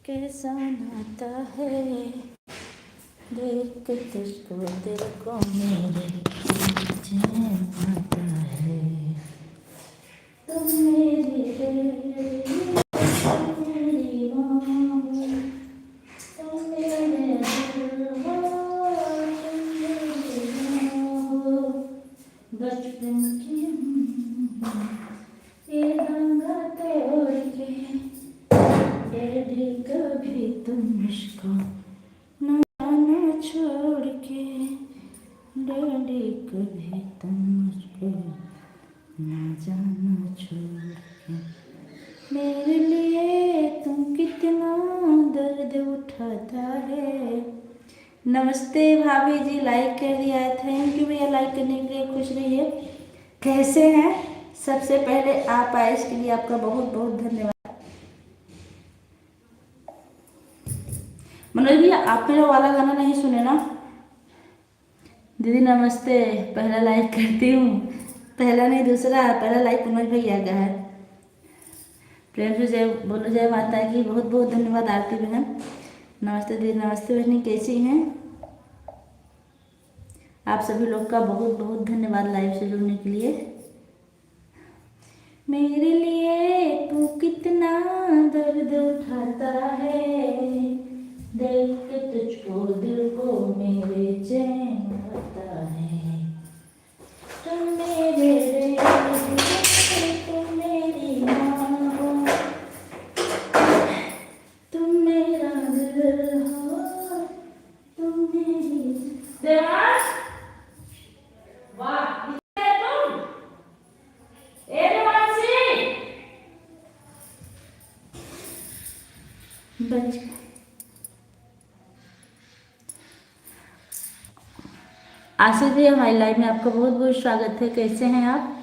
कैसा नाता है, देख के तुझको दिल को मेरे चैन आता है। तुम मेरी तुम मेरी माँ, तुम मेरे दिल हो, तुम मेरी माँ हो। बचपन की ये रंगा तोड़ के डैडी कभी तुम मुझको न छोड़ के, डैडी कभी तुम मुझको न जाना छोड़ के। मेरे लिए तुम कितना दर्द उठाता है। नमस्ते भाभी जी, लाइक कर दिया है, थैंक यू भैया लाइक करने के लिए, खुश रहिए। कैसे हैं? सबसे पहले आप आए इसके लिए आपका बहुत बहुत धन्यवाद। मनोज भैया आप मेरा वाला गाना नहीं सुने ना? दीदी नमस्ते, पहला लाइक करती हूँ, पहला नहीं दूसरा, पहला लाइक मनोज भैया का है। प्रेम से जय बोलो, जय माता की, बहुत बहुत धन्यवाद आरती बहन। नमस्ते दीदी, नमस्ते बहनी, कैसी हैं आप? सभी लोग का बहुत बहुत धन्यवाद लाइव से जुड़ने के लिए। मेरे लिए तू कितना दर्द उठाता है, देख के तुझको दिल को मेरे चैन आता है। तुम मेरे तुम मेरी माँ हो, तुम मेरा दिल हो, तुम मेरी देवांश। वाह तुम ए देवांशी बच। आशीष भी हमारी लाइव में आपका बहुत बहुत स्वागत है। कैसे हैं आप?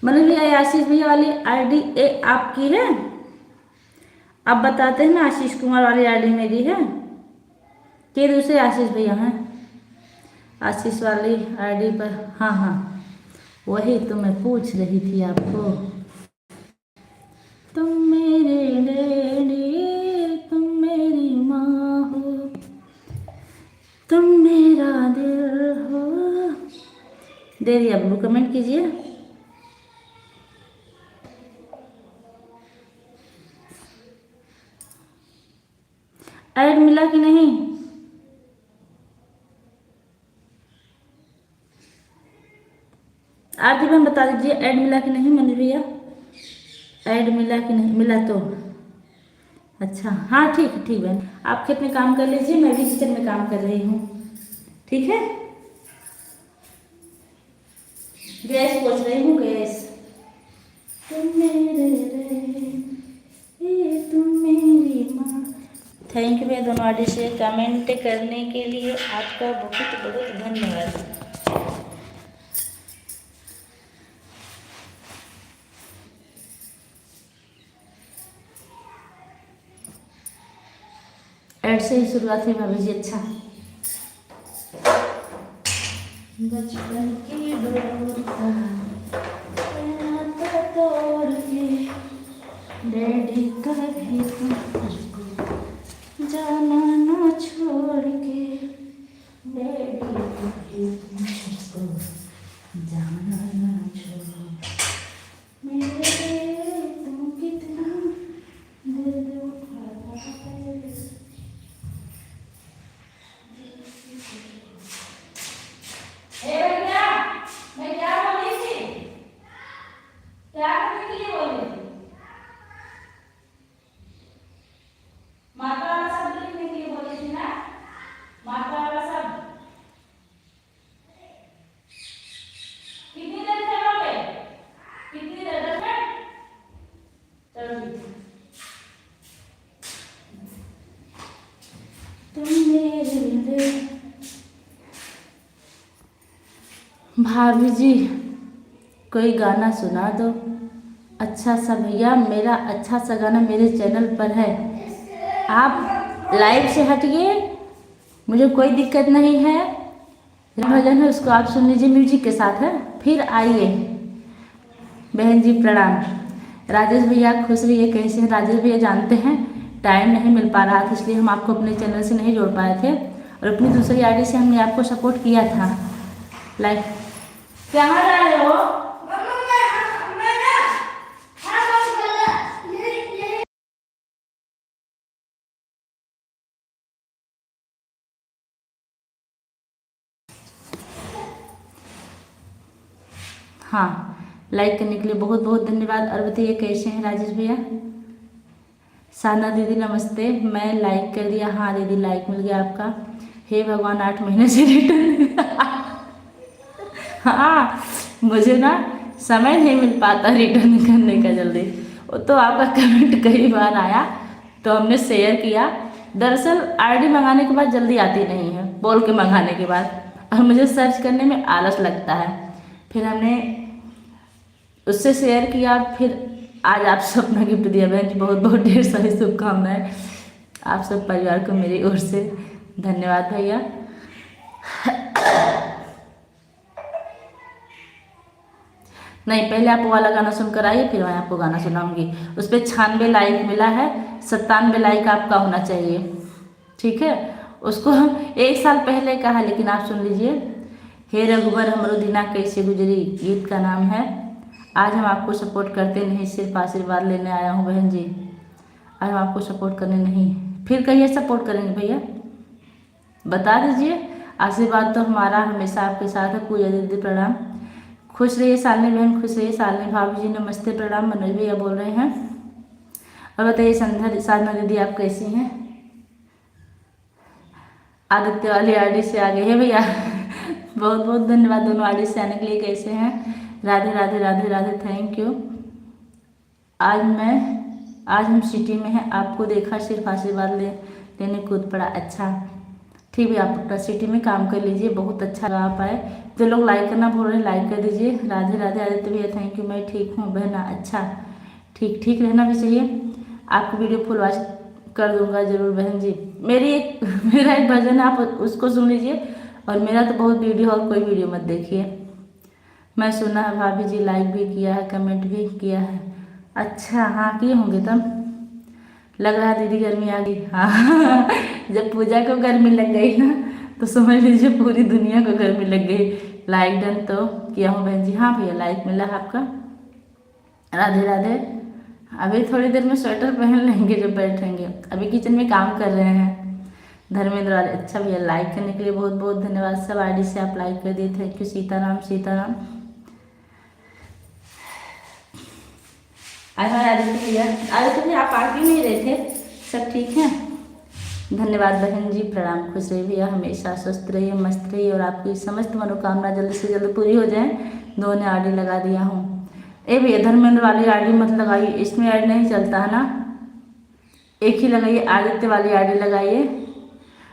मनोज भैया आशीष भैया वाली आईडी ए आपकी है? आप बताते हैं ना, आशीष कुमार वाली आईडी मेरी है कि दूसरे आशीष भैया हैं? आशीष वाली आईडी पर, हाँ हाँ वही तो मैं पूछ रही थी आपको। तुम मेरे डैडी, तुम मेरी माँ हो, तुम मेरा दिल हो। दे दिया ब्लू, कमेंट कीजिए। ऐड मिला कि नहीं? आरती बहन बता दीजिए ऐड मिला कि नहीं। मनोज भैया ऐड मिला कि नहीं? मिला तो अच्छा, हाँ ठीक है, ठीक बहन। आप खेत में काम कर लीजिए, मैं भी किचन में काम कर रही हूँ, ठीक है? गैस पोंछ रही हूँ, गैस। तुम मेरे रे, तुम मेरी माँ। थैंक यू भैया दोनों आईडी से कमेंट करने के लिए, आपका बहुत बहुत धन्यवाद। ऐड से ही शुरुआत हुई भाभी जी। अच्छा, बचपन की डोर का नाता तोड़ के, डैडी कभी तुमको जाना ना छोड़ के, डैडी कभी तुमको जाना ना छोड़। मेरे तुम कितना दर्द उठाता है। मैं क्या बोली थी? क्या करने के लिए बोली थी? मात्रा वाला शब्द लिखने के लिए बोली थी ना? मात्रा वाला शब्द कितनी देर खेलोगे? कितनी देर? 10 मिनट? चलो ठीक है। तुम मेरे भाभी जी कोई गाना सुना दो अच्छा सा। भैया मेरा अच्छा सा गाना मेरे चैनल पर है, आप लाइव से हटिए, मुझे कोई दिक्कत नहीं है। भजन है उसको आप सुन लीजिए म्यूजिक के साथ है, फिर आइए। बहन जी प्रणाम। राजेश भैया खुश रहिए। कैसे हैं राजेश भैया? जानते हैं टाइम नहीं मिल पा रहा था, इसलिए हम आपको अपने चैनल से नहीं जोड़ पाए थे, और अपनी दूसरी आईडी से हमने आपको सपोर्ट किया था। लाइक कहाँ जा रहे हो? हाँ, लाइक करने के लिए बहुत बहुत धन्यवाद। और बताइए कैसे हैं राजेश भैया? साधना दीदी नमस्ते, मैं लाइक कर दिया। हाँ दीदी लाइक मिल गया आपका। हे भगवान 8 महीने से रिटर्न हाँ, मुझे ना समय नहीं मिल पाता रिटर्न करने का जल्दी। वो तो आपका कमेंट कई बार आया तो हमने शेयर किया। दरअसल आईडी मंगाने के बाद जल्दी आती नहीं है, बोल के मंगाने के बाद, और मुझे सर्च करने में आलस लगता है। फिर हमने उससे शेयर किया, फिर आज आप सब अपना गिफ्ट दिया। बहन जी बहुत बहुत ढेर सारी शुभकामनाएं आप सब परिवार को मेरी ओर से। धन्यवाद भैया। नहीं, पहले आप वो वाला गाना सुनकर आइए, फिर मैं आपको गाना सुनाऊंगी। उस पर 96 लाइक मिला है, 97 लाइक आपका होना चाहिए, ठीक है? उसको हम 1 साल पहले कहा, लेकिन आप सुन लीजिए। हे रघुबर हमरो दिना कैसे गुजरी गीत का नाम है। आज हम आपको सपोर्ट करते नहीं, सिर्फ आशीर्वाद लेने आया हूँ बहन जी। आज हम आपको सपोर्ट करने नहीं, फिर कहिए सपोर्ट करेंगे भैया, बता दीजिए। आशीर्वाद तो हमारा हमेशा आपके साथ है। पूजा दीदी प्रणाम। खुश रहिए सालनी बहन, खुश रहिए सालनी भाभी जी नमस्ते प्रणाम। मनोज भैया बोल रहे हैं। और बताइए साधना दीदी आप कैसी हैं? आदित्य वाली आईडी से आ गए हैं भैया बहुत बहुत धन्यवाद दोनों आईडी से आने के लिए। कैसे हैं? Radhe Radhe Radhe Radhe, thank you. आज हम सिटी में हैं, आपको देखा सिर्फ आशीर्वाद लेने कूद पड़ा। अच्छा ठीक है, आप अपना सिटी में काम कर लीजिए, बहुत अच्छा लगा आप आए। जो लोग लाइक करना भूल रहे हैं लाइक कर दीजिए। राधे राधे आदित्य भैया थैंक यू, मैं ठीक हूँ बहना। अच्छा ठीक रहना भी चाहिए। आपकी वीडियो फुल वॉच कर दूंगा जरूर बहन जी। मेरा एक भजन है, आप उसको सुन लीजिए, और मेरा तो बहुत वीडियो, और कोई वीडियो मत देखिए। मैं सुना है भाभी जी लाइक भी किया है, कमेंट भी किया है। अच्छा हाँ किए होंगे तब। लग रहा है दीदी गर्मी आ गई। हाँ जब पूजा को गर्मी लग गई ना, तो समझ लीजिए पूरी दुनिया को गर्मी लग गई। लाइक डन तो किया हूँ बहन जी। हाँ भैया लाइक मिला है आपका। राधे राधे। अभी थोड़ी देर में स्वेटर पहन लेंगे जब बैठेंगे, अभी किचन में काम कर रहे हैं। धर्मेंद्र वाले अच्छा भैया लाइक करने के लिए बहुत बहुत धन्यवाद। सब आईडी से आप लाइक कर दिए, थैंक यू। सीताराम सीताराम। आदित्य भैया आप पार्टी में ही रहे थे, सब ठीक है? धन्यवाद बहन जी प्रणाम। खुश रहिए भैया, हमेशा स्वस्थ रहिए मस्त रहिए, और आपकी समस्त मनोकामना जल्द से जल्द पूरी हो जाए। दोनों आईडी लगा दिया हूँ। ए भैया धर्मेंद्र वाली आईडी मत लगाइए, इसमें ऐड नहीं चलता है ना, एक ही लगाइए। आदित्य वाली आईडी लगाइए,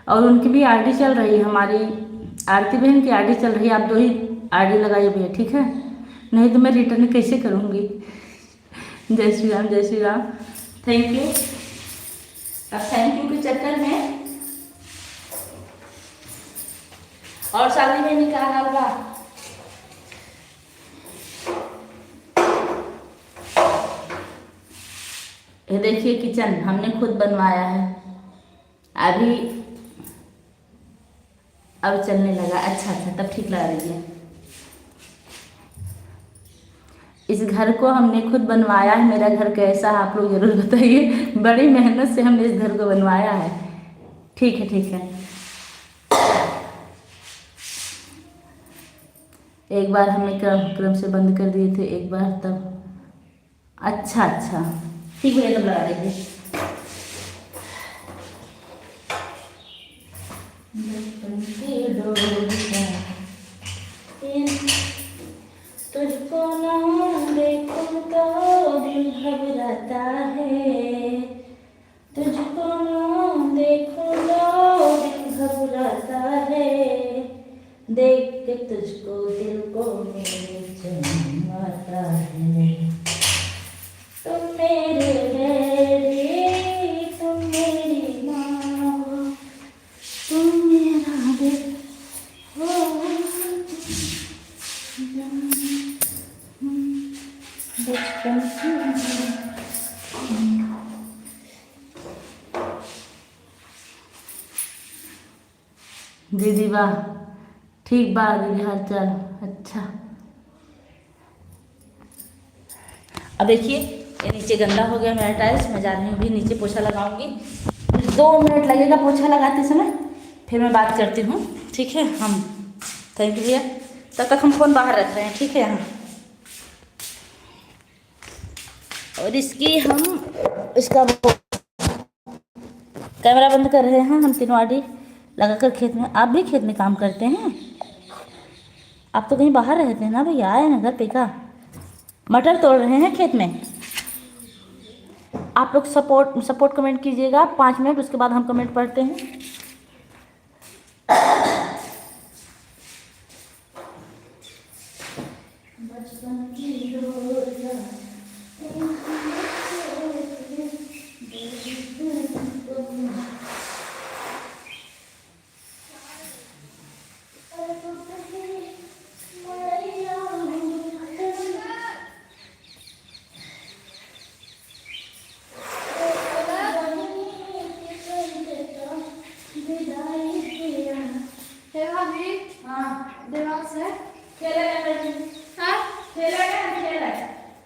और उनकी भी आईडी चल रही है, हमारी आरती बहन की आईडी चल रही है। आप 2 ही आईडी लगाइए भैया, ठीक है? नहीं तो मैं रिटर्न कैसे करूँगी। जय श्री राम जय श्री राम, थैंक यू। अब थैंक यू के चक्कर में और शादी में नहीं कहा होगा। ये देखिए किचन हमने खुद बनवाया है, अभी अब चलने लगा। अच्छा तब ठीक लगा रही है। इस घर को हमने खुद बनवाया है। मेरा घर कैसा है आप लोग जरूर बताइए। बड़ी मेहनत से हमने इस घर को बनवाया है। ठीक है। एक बार हमें क्रम से बंद कर दिए थे, एक बार तब। अच्छा ठीक है, तब लगा दीजिए। तुझको ना देखूं तो दिल घबराता है, तुझको ना देखूं तो दिल घबराता है, देख के तुझको दिल को मेरे चैन आता है। तुम मेरे डैडी, तुम मेरी माँ, तुम मेरा दीदी वाह, ठीक बा दीदी, हाल चाल अच्छा। अब देखिए ये नीचे गंदा हो गया मेरा टाइल्स, मैं जा रही हूँ भी नीचे पोछा लगाऊंगी। 2 मिनट लगेगा पोछा लगाते समय, फिर मैं बात करती हूँ, ठीक है। हम थैंक यू भैया, तब तक हम फ़ोन बाहर रख रहे हैं, ठीक है यहाँ। और इसकी हम इसका कैमरा बंद कर रहे हैं। हम तीनवाड़ी लगाकर खेत में, आप भी खेत में काम करते हैं? आप तो कहीं बाहर रहते हैं ना भैया, आए ना घर पे का? मटर तोड़ रहे हैं खेत में। आप लोग सपोर्ट कमेंट कीजिएगा 5 मिनट, उसके बाद हम कमेंट पढ़ते हैं। बचपन की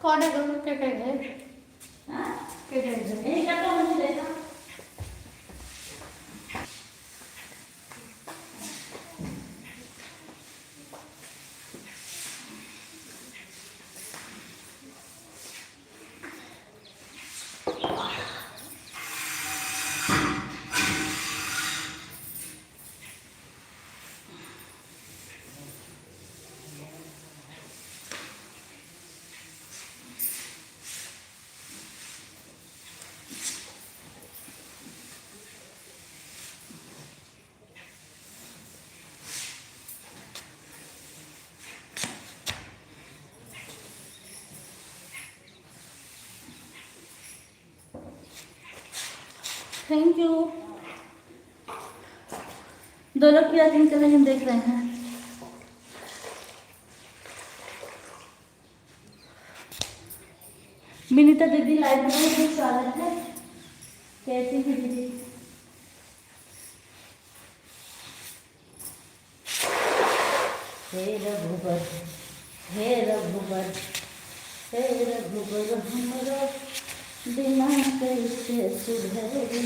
कौन है दोनों क्या करेंगे? हाँ क्या करेंगे? यही करता हूँ मुझे देखा। Thank you. 2 लोग की रात निकल रहे हम देख रहे हैं। विनीता दीदी लाइव में बहुत स्वागत है। कैसी है दीदी? हे रघुबर, हे रघुबर, हे रघुबर, हमारा दिमाग कैसे सुधरे।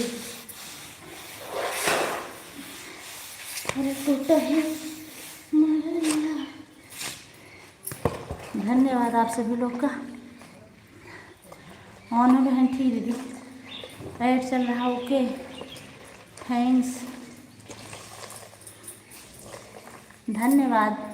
अरे टूटा है मरना। धन्यवाद आप सभी लोग का। ऑन हो बहन, ठीक दीदी, ऐड चल रहा, ओके थैंक्स, धन्यवाद।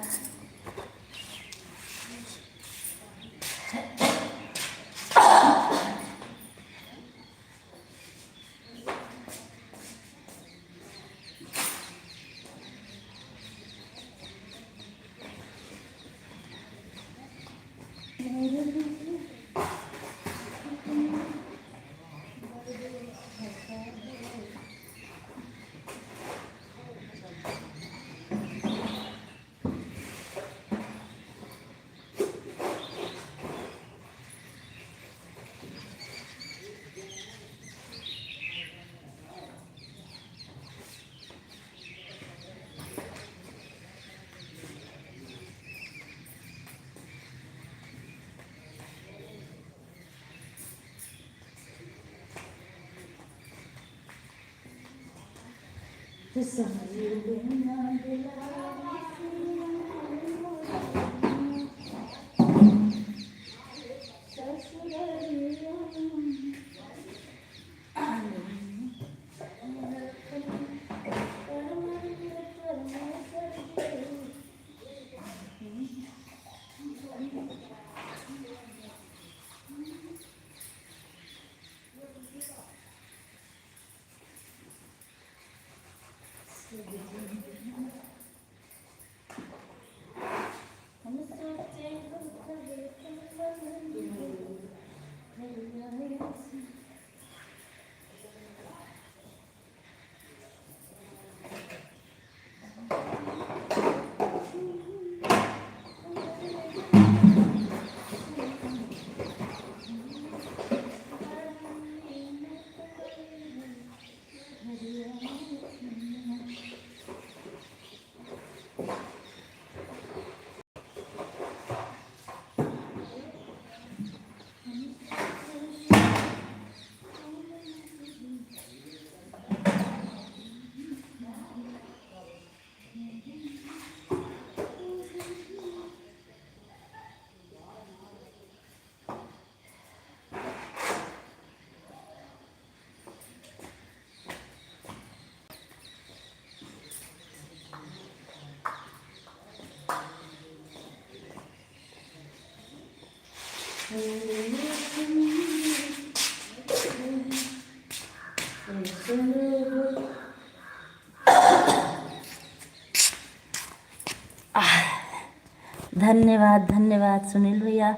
धन्यवाद धन्यवाद सुनील भैया,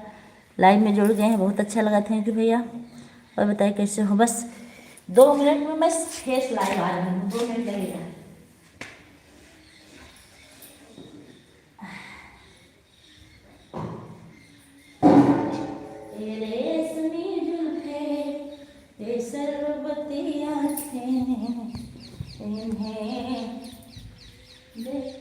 लाइव में जुड़ गए हैं, बहुत अच्छा लगा, थैंक यू भैया। और बताइए कैसे हो? बस 2 मिनट में मैं फेस लाइव आ रही हूँ, 2 मिनट लगेगा। रेशमी जुल्फे, ये सरबती आँखें, इन्हें देख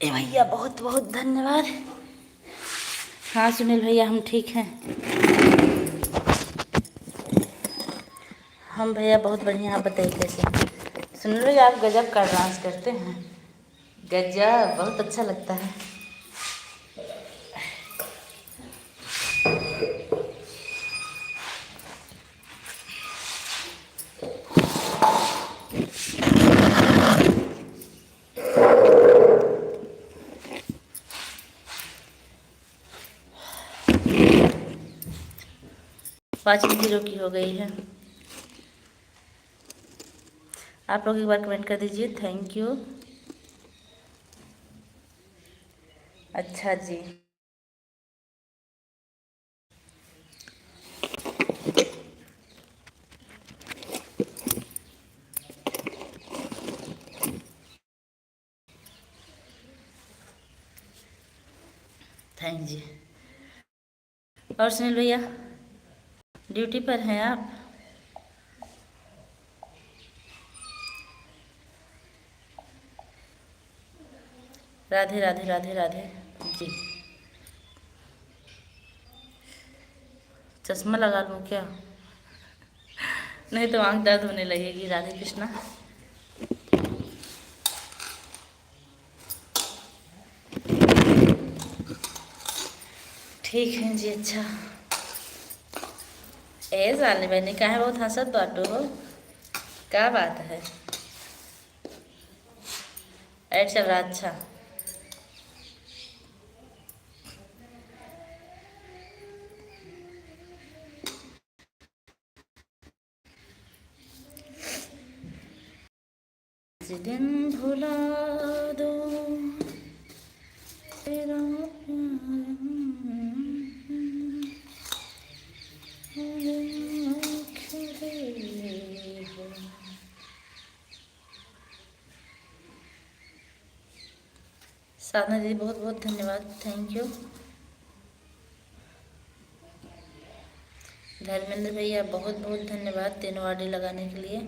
ए भैया बहुत बहुत धन्यवाद। हाँ सुनील भैया हम ठीक हैं, हम भैया बहुत बढ़िया। आप बताइए कैसे हैं? सुनील भैया आप गजब का डांस करते हैं, गजब, बहुत अच्छा लगता है। वाचिंग 0 की हो गई है। आप लोग एक बार कमेंट कर दीजिए, थैंक यू। अच्छा जी, थैंक जी। और सुनील भैया ड्यूटी पर हैं आप? राधे राधे राधे राधे जी। चश्मा लगा लूँ क्या? नहीं तो आँख दर्द होने लगेगी। राधे कृष्णा। ठीक है जी। अच्छा ए सालनी बहनी कहाँ बहुत हंसत बाटो हो, क्या बात है? ऐड चल रहा? अच्छा दिन भुला दो तेरा साधना जी बहुत बहुत धन्यवाद, थैंक यू। धर्मेंद्र भैया बहुत बहुत धन्यवाद 3 वार्डी लगाने के लिए।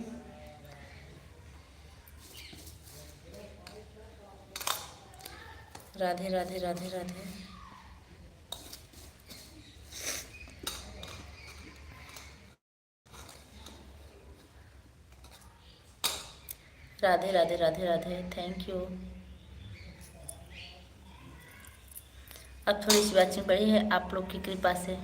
राधे राधे राधे राधे। Radhe Radhe Radhe Radhe, thank you. अब थोड़ी सी वाचिंग बढ़ी है आप लोग की कृपा से।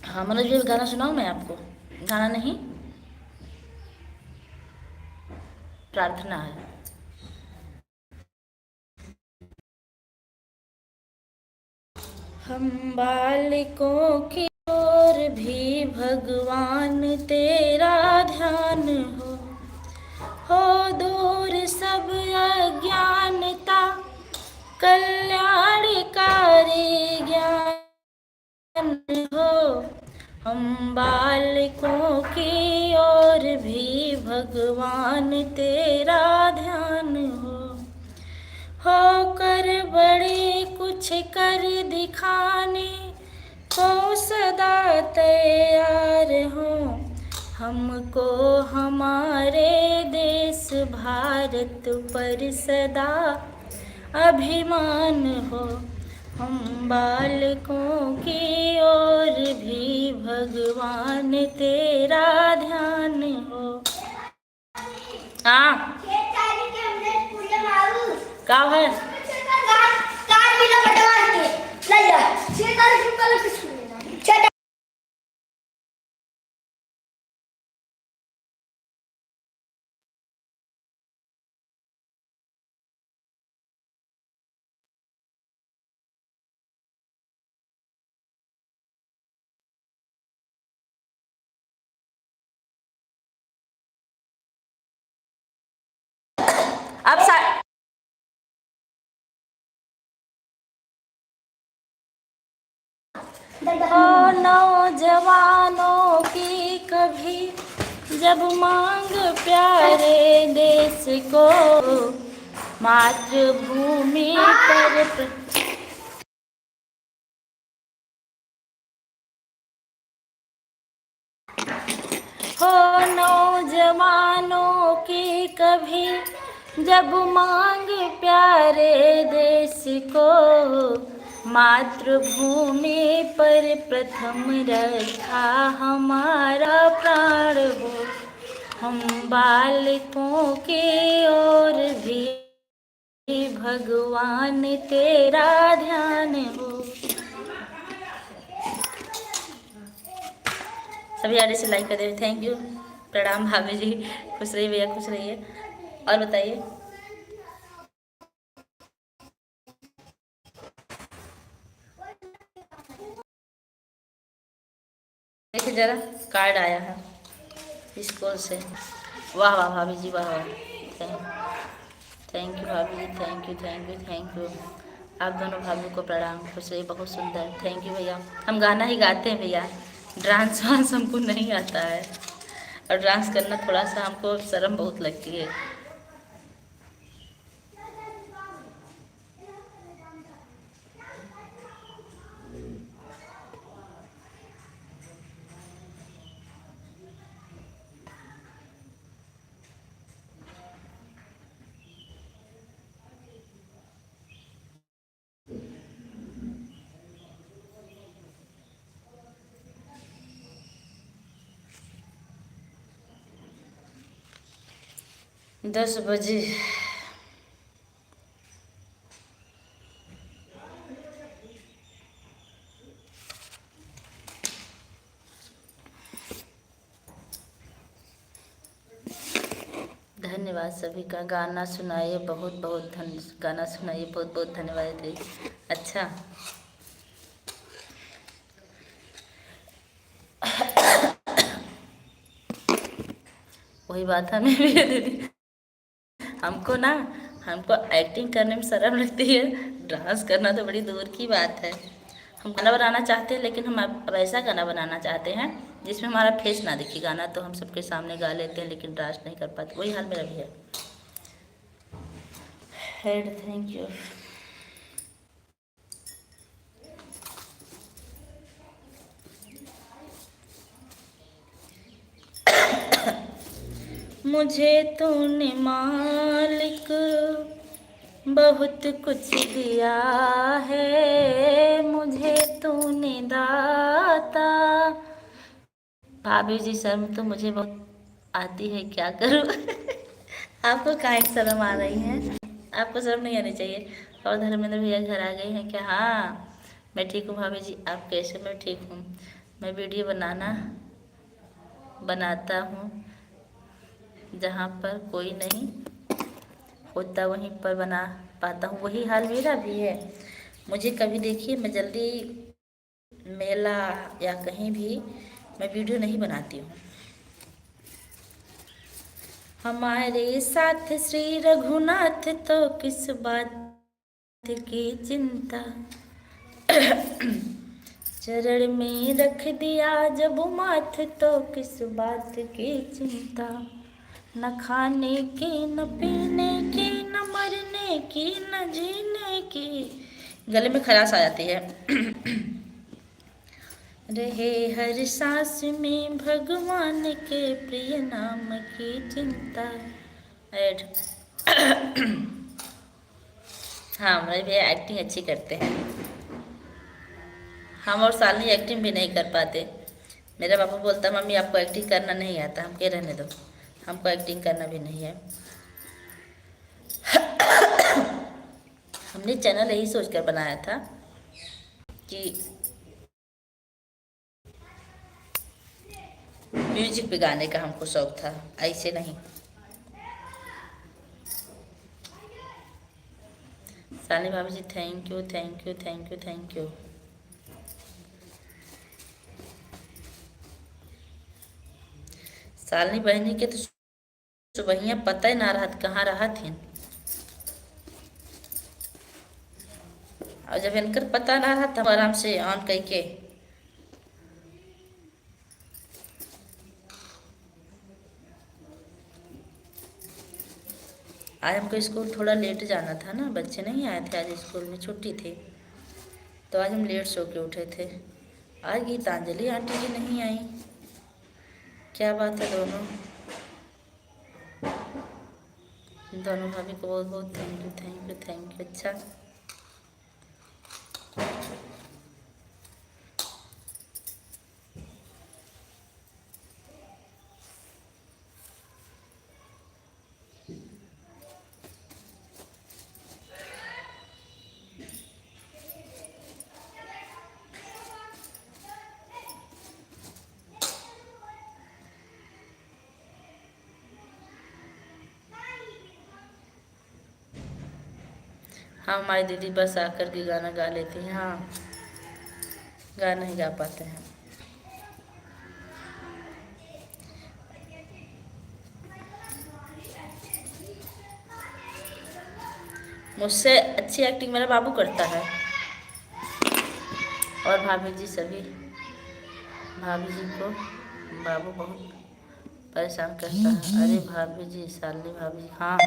हाँ मनोज जी गाना सुनाऊँ मैं आपको? गाना नहीं, प्रार्थना है। हम बालकों की ओर भी भगवान तेरा ध्यान हो दूर सब अज्ञानता, कल्याणकारी ज्ञान हो। हम बालकों की ओर भी भगवान तेरा ध्यान हो कर बड़े कुछ कर दिखाने को सदा तैयार हो। हमको हमारे देश भारत पर सदा अभिमान हो। हम बालकों की ओर भी भगवान तेरा ध्यान हो। हाँ का है अब हो नौजवानों की कभी जब मांग प्यारे देश को, मातृभूमि पर हो नौजवानों की कभी जब मांग प्यारे देश को, मातृभूमि पर प्रथम रखा हमारा प्राण हो। हम बालकों की ओर भी भगवान तेरा ध्यान हो। सभी आगे से लाइक कर दे। थैंक यू, प्रणाम भाभी जी, खुश रहिए भैया, खुश रहिए। और बताइए, देखिए जरा कार्ड आया है स्कूल से। वाह वाह भाभी जी, वाह वाह, थैंक यू भाभी जी, thank you thank you thank you. आप दोनों भाभी को प्रणाम, खुश रहिए, बहुत सुंदर, थैंक यू भैया। हम गाना ही गाते हैं भैया, डांस वांस हमको नहीं आता है, और डांस करना थोड़ा सा हमको शर्म बहुत लगती है। दस बजे धन्यवाद सभी का। गाना सुनाइए, बहुत बहुत गाना सुनाइए, बहुत बहुत धन्यवाद दी। अच्छा वही बात हमें भी दीदी, हमको एक्टिंग करने में शर्म लगती है, डांस करना तो बड़ी दूर की बात है। हम गाना बनाना चाहते हैं, लेकिन हम अब ऐसा गाना बनाना चाहते हैं जिसमें हमारा फेस ना दिखे। गाना तो हम सबके सामने गा लेते हैं, लेकिन डांस नहीं कर पाते, वही हाल मेरा भी है। Head thank you. मुझे तूने मालिक बहुत कुछ दिया है, मुझे तूने दाता। भाभी जी शर्म तो मुझे बहुत आती है, क्या करूँ आपको काहे शर्म आ रही है? आपको शर्म नहीं आनी चाहिए। और धर्मेंद्र भैया घर आ गए हैं क्या? हाँ मैं ठीक हूँ भाभी जी, आप कैसे? मैं ठीक हूँ। मैं वीडियो बनाता हूँ, जहाँ पर कोई नहीं होता वहीं पर बना पाता हूँ, वही हाल मेरा भी है। मुझे कभी देखिए, मैं जल्दी मेला या कहीं भी मैं वीडियो नहीं बनाती हूँ। हमारे साथ श्री रघुनाथ तो किस बात की चिंता, चरण में रख दिया जब माथ तो किस बात की चिंता। न खाने की न पीने की न मरने की न जीने की, गले में खराश आ जाती है। रहे हर सांस में भगवान के प्रिय नाम की चिंता। एड हाँ, हमारे भैया एक्टिंग अच्छी करते हैं। हम और सालनी एक्टिंग भी नहीं कर पाते। मेरा पापा बोलता मम्मी आपको एक्टिंग करना नहीं आता। हम कह रहने दो, हमको एक्टिंग करना भी नहीं है। हमने चैनल यही सोचकर बनाया था कि म्यूजिक पे गाने का हमको शौक था, ऐसे नहीं। सानी भाभी जी thank you thank you thank you thank you. सालनी बहनी के तो सुबहिया पता ही ना रहा कहाँ रहा थी। और जब इनकर पता ना रहा तब आराम से ऑन कह के आज हमको स्कूल थोड़ा लेट जाना था ना, बच्चे नहीं आए थे आज, स्कूल में छुट्टी थी तो आज हम लेट सो के उठे थे। आज गीतांजलि आंटी जी नहीं आई, क्या बात है। दोनों भाभी को बहुत बहुत thank you thank you thank you. अच्छा हाँ, हमारी दीदी बस आकर के गाना गा लेती हैं। हाँ, गा नहीं गा पाते हैं। मुझसे अच्छी एक्टिंग मेरा बाबू करता है और भाभी जी सभी। भाभी जी को बाबू बहुत परेशान करता है। अरे भाभी जी, सालनी भाभी जी। हाँ,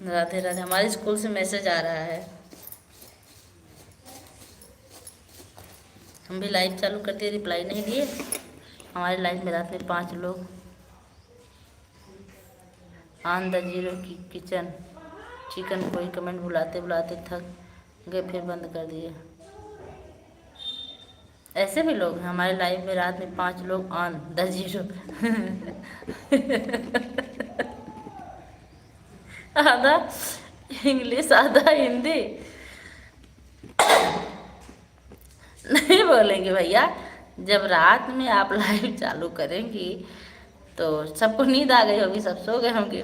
राधे राधे। हमारे स्कूल से मैसेज आ रहा है, हम भी लाइव चालू करते रिप्लाई नहीं दिए। हमारे लाइव में रात में 5 लोग ऑन द जीरो की किचन चिकन कोई कमेंट बुलाते बुलाते थक गए, फिर बंद कर दिए। ऐसे भी लोग हैं हमारे लाइव में, रात में 5 लोग ऑन द जीरो। आधा इंग्लिश आधा हिंदी। नहीं बोलेंगे भैया, जब रात में आप लाइव चालू करेंगी तो सबको नींद आ गई होगी, सब सो गए होंगे।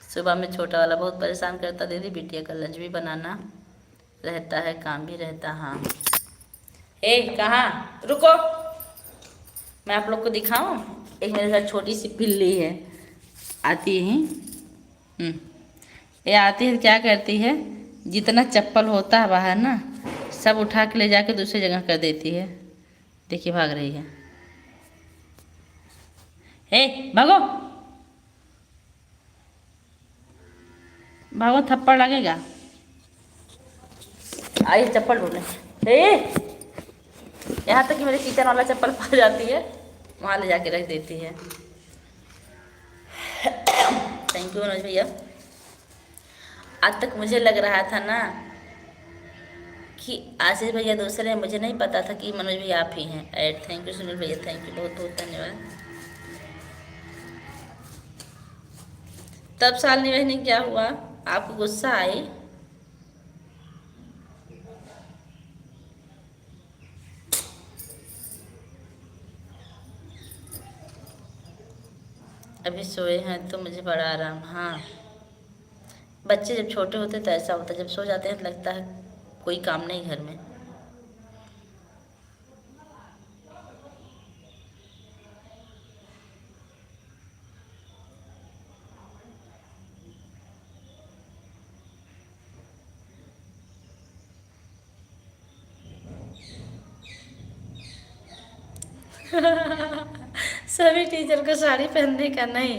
सुबह में छोटा वाला बहुत परेशान करता, दीदी बिटिया का लंच भी बनाना रहता है, काम भी रहता। हाँ, ए कहाँ, रुको, मैं आप लोग को दिखाऊं। एक मेरे घर छोटी सी पिल्ली है, आती है। ये आती है, क्या करती है, जितना चप्पल होता है बाहर ना, सब उठा के ले जाके दूसरी जगह कर देती है। देखिए भाग रही है। हे भागो भागो, थप्पड़ लगेगा। आइए चप्पल ढूंढे। हे, यहाँ तक कि मेरे किचन वाला चप्पल पा जाती है, वहाँ ले जाके रख देती है। थैंक यू मनोज भैया। आज तक मुझे लग रहा था ना कि आशीष भैया दूसरे हैं, मुझे नहीं पता था कि मनोज भैया आप ही हैं ऐड। थैंक यू सुनील भैया, थैंक यू, बहुत बहुत धन्यवाद। तब शालिनी बहनी क्या हुआ, आपको गुस्सा आई? अभी सोए हैं तो मुझे बड़ा आराम। हाँ, बच्चे जब छोटे होते तो ऐसा होता है, जब सो जाते हैं तो लगता है कोई काम नहीं घर में। सभी टीचर को साड़ी पहनने का नहीं,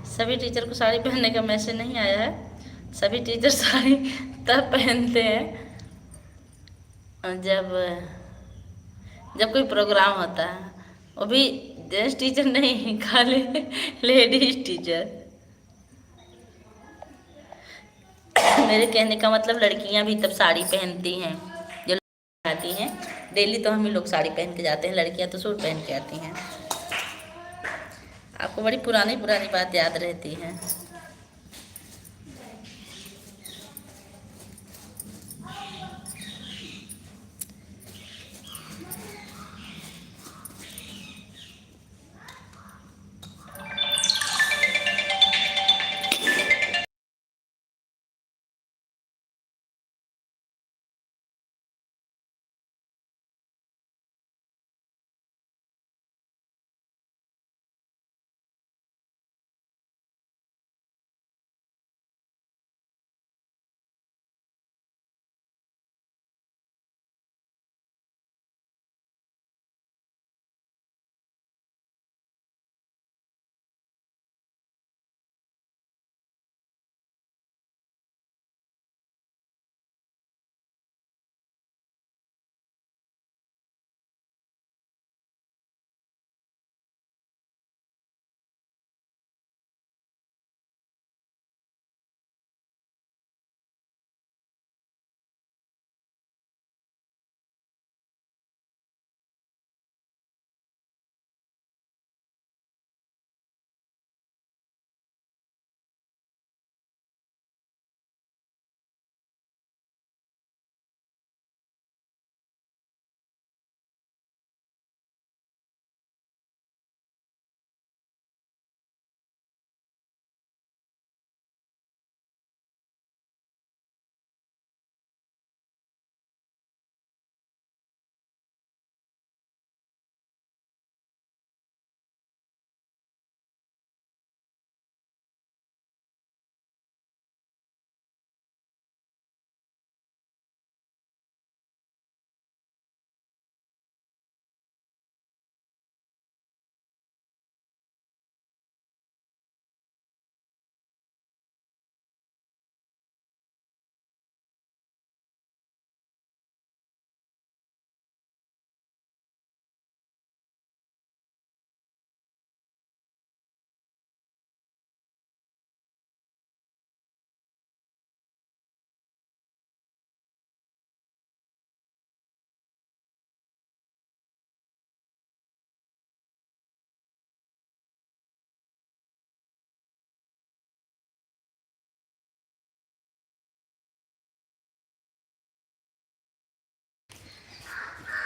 सभी टीचर को साड़ी पहनने का मैसेज नहीं आया है। सभी टीचर साड़ी तब पहनते हैं जब जब कोई प्रोग्राम होता है, वो भी जेंट्स टीचर नहीं, खाली लेडीज टीचर। मेरे कहने का मतलब लड़कियां भी तब साड़ी पहनती हैं, जो आती हैं। डेली तो हम ही लोग साड़ी पहन के जाते हैं, लड़कियां तो सूट पहन के आती हैं। आपको बड़ी पुरानी पुरानी बात याद रहती है।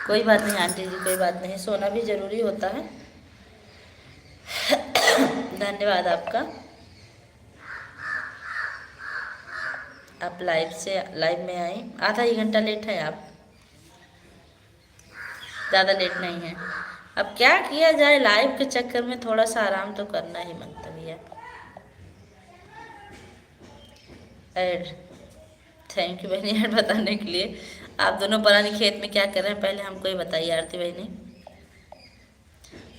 कोई बात नहीं आंटी जी, कोई बात नहीं, सोना भी जरूरी होता है। धन्यवाद आपका, आप लाइव में आए। आधा ही घंटा लेट है आप, ज़्यादा लेट नहीं है। अब क्या किया जाए, लाइव के चक्कर में थोड़ा सा आराम तो करना ही बनता भैया। ऐड, थैंक यू बहनी ऐड बताने के लिए। आप दोनों परानी खेत में क्या कर रहे हैं, पहले हमको ये बताइए आरती बहनी,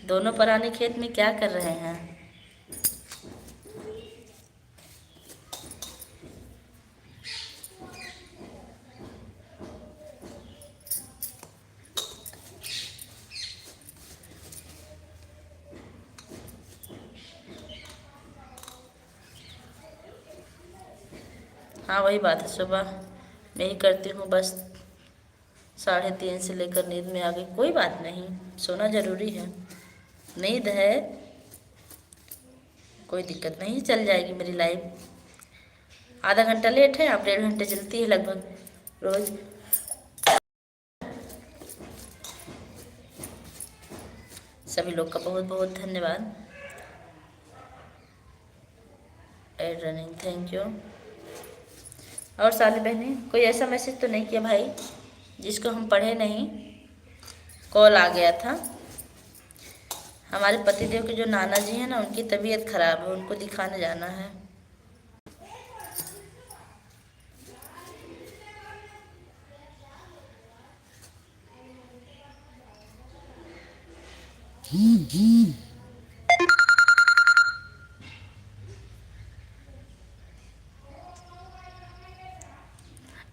दोनों परानी खेत में क्या कर रहे हैं? हाँ वही बात है, सुबह मैं ही करती हूँ बस, 3:30 से लेकर नींद में आ गई। कोई बात नहीं, सोना जरूरी है, नींद है, कोई दिक्कत नहीं, चल जाएगी मेरी लाइव। आधा घंटा लेट है, अब 1.5 घंटे चलती है लगभग रोज़। सभी लोग का बहुत बहुत धन्यवाद। Ad running, thank you. और साली बहने, कोई ऐसा मैसेज तो नहीं किया भाई जिसको हम पढ़े नहीं। कॉल आ गया था, हमारे पतिदेव के जो नाना जी हैं ना, उनकी तबीयत खराब है, उनको दिखाने जाना है।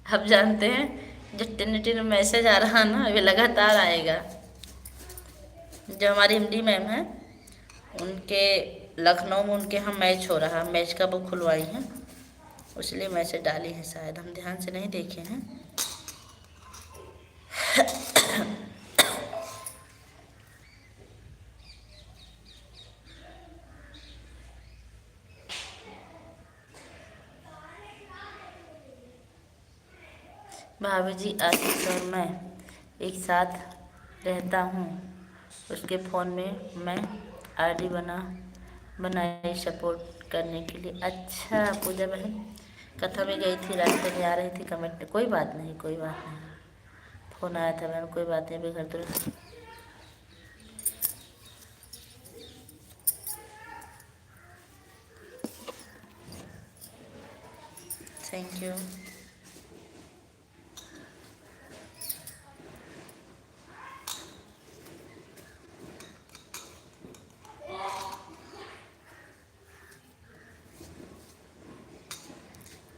आप जानते हैं, जो टिन टिन मैसेज आ रहा है ना, अभी लगातार आएगा। जो हमारी एमडी मैम है, उनके लखनऊ में उनके यहाँ मैच हो रहा है, मैच का बुक खुलवाई हैं, इसलिए मैसेज डाली है, शायद हम ध्यान से नहीं देखे हैं। भाभी जी, आशीष और मैं एक साथ रहता हूँ, उसके फ़ोन में मैं आईडी बनाई सपोर्ट करने के लिए। अच्छा पूजा बहन, कथा में गई थी, रास्ते में आ रही थी, कमेंट, कोई बात नहीं, कोई बात नहीं, फ़ोन आया था मैम, कोई बात नहीं, अभी घर तो। Thank you.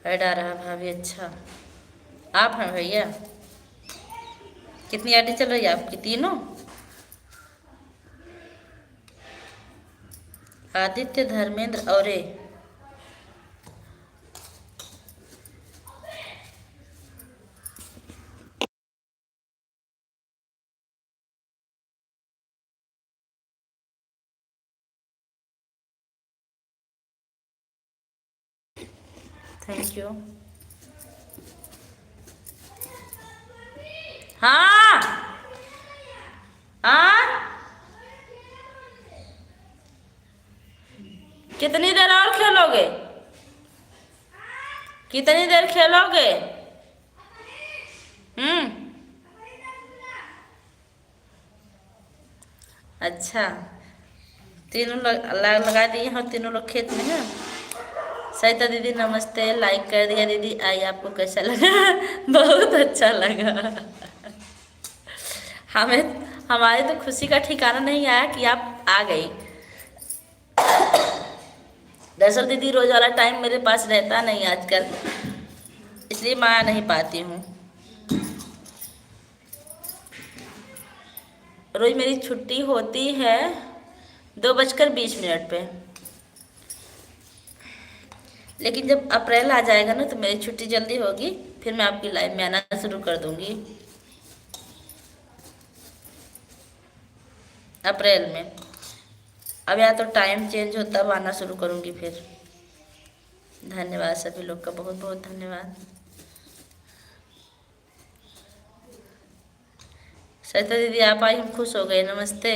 ऐड आ रहा भाभी, अच्छा आप हैं भैया? कितनी आईडी चल रही है आपकी? तीनों? आदित्य, धर्मेंद्र और थैंक यू। हाँ हाँ, कितनी देर और खेलोगे? कितनी देर खेलोगे? अच्छा, तीनों लगा दिए हैं, तीनों लोग खेत में हैं। सरिता दीदी नमस्ते, लाइक कर दिया दीदी। आई, आपको कैसा लगा? बहुत अच्छा लगा। हमें, हमारी तो खुशी का ठिकाना नहीं आया कि आप आ गई। दरअसल दीदी रोज वाला टाइम मेरे पास रहता नहीं आजकल, इसलिए मैं आ नहीं पाती हूँ। रोज मेरी छुट्टी होती है 2:20 पे, लेकिन जब अप्रैल आ जाएगा ना, तो मेरी छुट्टी जल्दी होगी, फिर मैं आपकी लाइव में आना शुरू कर दूंगी अप्रैल में। अब या तो टाइम चेंज हो, तब आना शुरू करूंगी फिर। धन्यवाद सभी लोग का, बहुत बहुत धन्यवाद। सरिता दीदी आप आई, हम खुश हो गए, नमस्ते।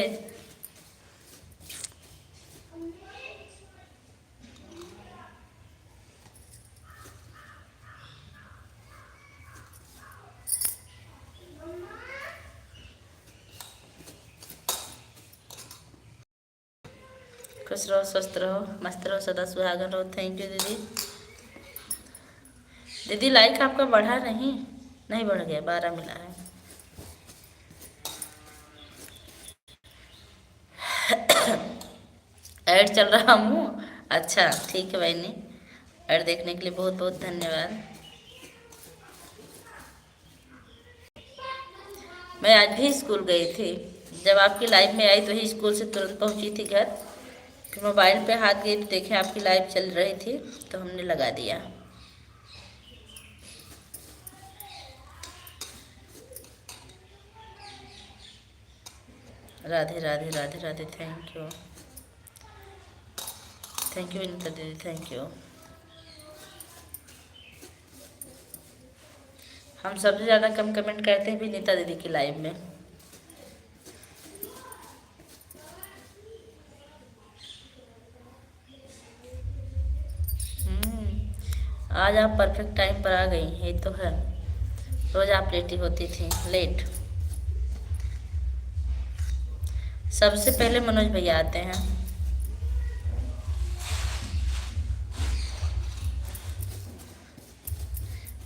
खुश रहो, स्वस्थ रहो, मस्त रहो, सदा सुहागन रहो। थैंक यू दीदी। दीदी लाइक आपका बढ़ा नहीं बढ़ गया, 12 मिला है। ऐड चल रहा हूँ, अच्छा ठीक है बहनी, ऐड देखने के लिए बहुत बहुत धन्यवाद। मैं आज भी स्कूल गई थी, जब आपकी लाइव में आई तो ही स्कूल से तुरंत पहुंची थी घर, फिर मोबाइल पे हाथ गई तो देखे आपकी लाइव चल रही थी, तो हमने लगा दिया। Radhe Radhe Radhe Radhe, thank you thank you Vinita दीदी, थैंक यू। हम सबसे ज़्यादा कम कमेंट करते हैं विनीता दीदी की लाइव में। आज आप परफेक्ट टाइम पर आ गई, ये तो है। रोज आप लेट ही होती थी, लेट। सबसे पहले मनोज भैया आते हैं।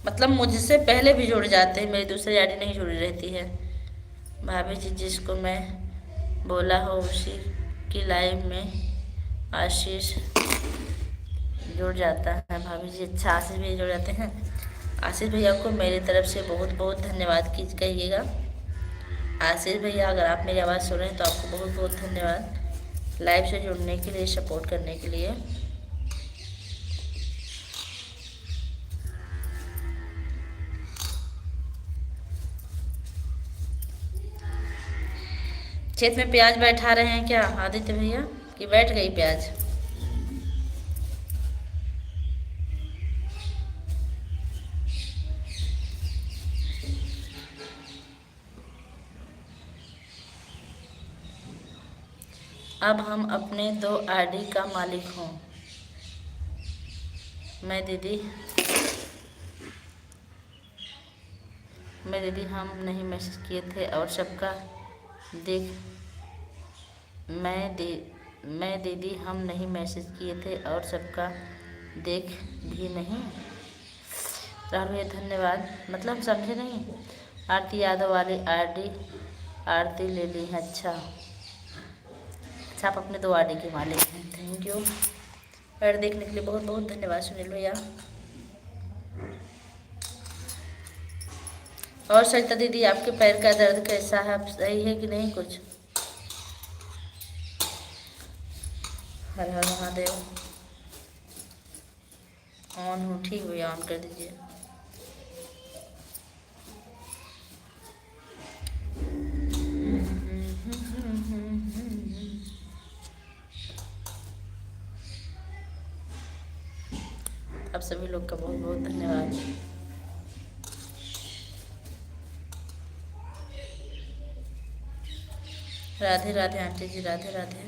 मतलब मुझसे पहले भी जुड़ जाते हैं, मेरी दूसरी आईडी नहीं जुड़ी रहती है। भाभी जी जिसको मैं बोला हो उसी की लाइव में आशीष जुड़ जाता है। भाभी जी अच्छा, आशीष भैया जुड़ जाते हैं। आशीष भैया को मेरी तरफ से बहुत बहुत धन्यवाद कहिएगा। आशीष भैया अगर आप मेरी आवाज़ सुन रहे हैं तो आपको बहुत बहुत धन्यवाद लाइव से जुड़ने के लिए, सपोर्ट करने के लिए। खेत में प्याज बैठा रहे हैं क्या आदित्य भैया, कि बैठ गई प्याज? अब हम अपने 2 आईडी का मालिक हूँ मैं दीदी हम नहीं मैसेज किए थे और सबका देख मैं दीदी हम नहीं मैसेज किए थे और सबका देख भी नहीं। राहुल भैया धन्यवाद, मतलब समझे नहीं। आरती यादव वाली आईडी आरती ले ली है। अच्छा, आप अपने 2 आईडी के मालिक हैं, थैंक यू। ऐड देखने के लिए बहुत बहुत धन्यवाद सुनील भैया। और सरिता दीदी आपके पैर का दर्द कैसा है, सही है कि नहीं कुछ? हर हर महादेव। ऑन हो, ठीक भैया ऑन कर दीजिए। आप सभी लोग का बहुत बहुत धन्यवाद। राधे राधे आंटी जी, राधे राधे।